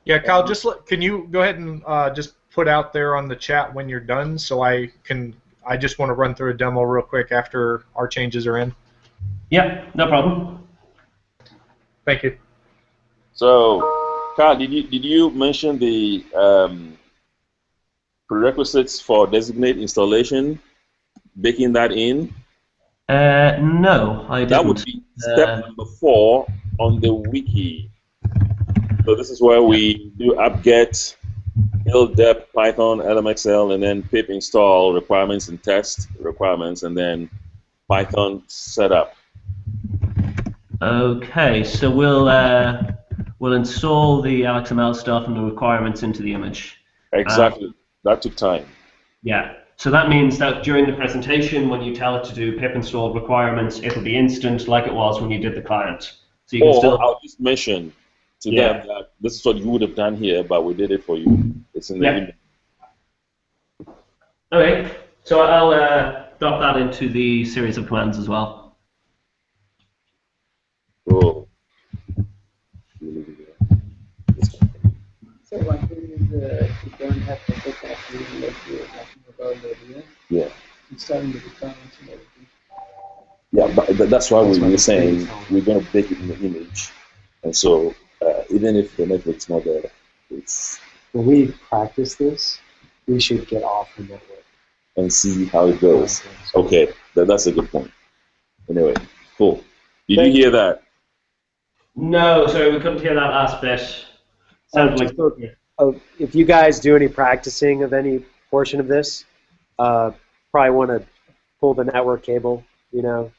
Yeah, Kyle, can you go ahead and just put out there on the chat when you're done, so I just want to run through a demo real quick after our changes are in. Yeah, no problem. Thank you. So, Kyle, did you mention the prerequisites for Designate installation? Baking that in? No, I didn't. That would be step number 4 on the wiki. So this is where we do apt-get, build-dep, Python, LMXL, and then pip install requirements and test requirements, and then Python setup. Okay, so we'll install the LXML stuff and the requirements into the image. Exactly. That took time. Yeah. So that means that during the presentation, when you tell it to do pip install requirements, it'll be instant like it was when you did the client. So you can still. I'll just mention, to them that this is what you would have done here, but we did it for you. It's in the email. Okay, so I'll drop that into the series of commands as well. Cool. So one thing is you don't have to put that in like you were talking about earlier. Yeah. Installing the requirements and everything. Yeah, but that's why we were saying we're going to bake it in the image. And so even if the network's not there, it's... When we practice this, we should get off the network. And see how it goes. Okay, that's a good point. Anyway, cool. Did you hear that? No, sorry, we couldn't hear that last bit. Sounded like... If you guys do any practicing of any portion of this, probably want to pull the network cable, you know,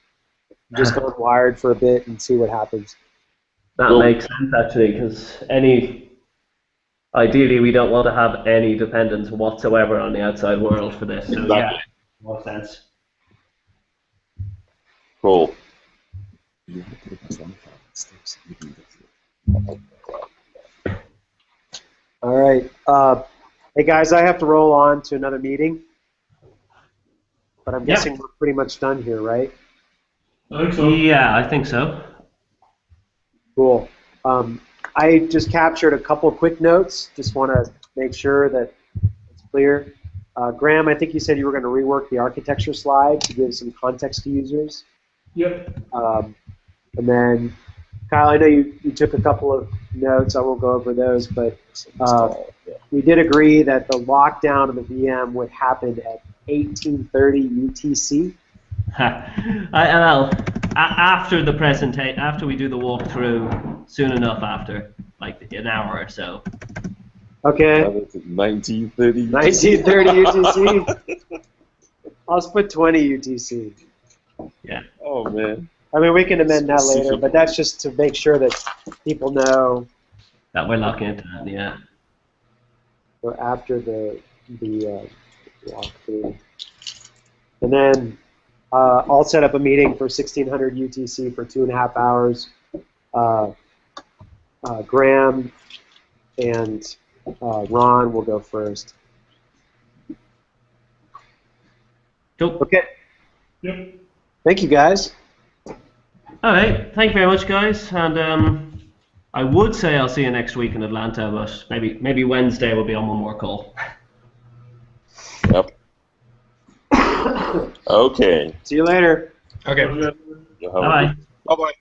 just go wired for a bit and see what happens. That makes sense, actually, because ideally we don't want to have any dependence whatsoever on the outside world for this. So yeah, more sense. Cool. All right. Hey guys, I have to roll on to another meeting, but I'm guessing we're pretty much done here, right? I think so. Yeah, I think so. Cool. I just captured a couple of quick notes. Just want to make sure that it's clear. Graham, I think you said you were going to rework the architecture slide to give some context to users. Yep. And then, Kyle, I know you took a couple of notes. I won't go over those, but we did agree that the lockdown of the VM would happen at 1830 UTC. Well, after the presentation, after we do the walkthrough, soon enough after, like an hour or so. Okay. 1930. 1930 UTC. I'll just put 20 UTC. Yeah. Oh man. I mean, we can amend that later, but that's just to make sure that people know that we're locking into that. Yeah. So after the walkthrough, and then I'll set up a meeting for 1600 UTC for 2.5 hours. Graham and Ron will go first. Cool. Okay. Yep. Thank you, guys. All right. Thank you very much, guys. And I would say I'll see you next week in Atlanta, but maybe Wednesday will be on one more call. Yep. Okay. See you later. Okay. Bye. Bye-bye.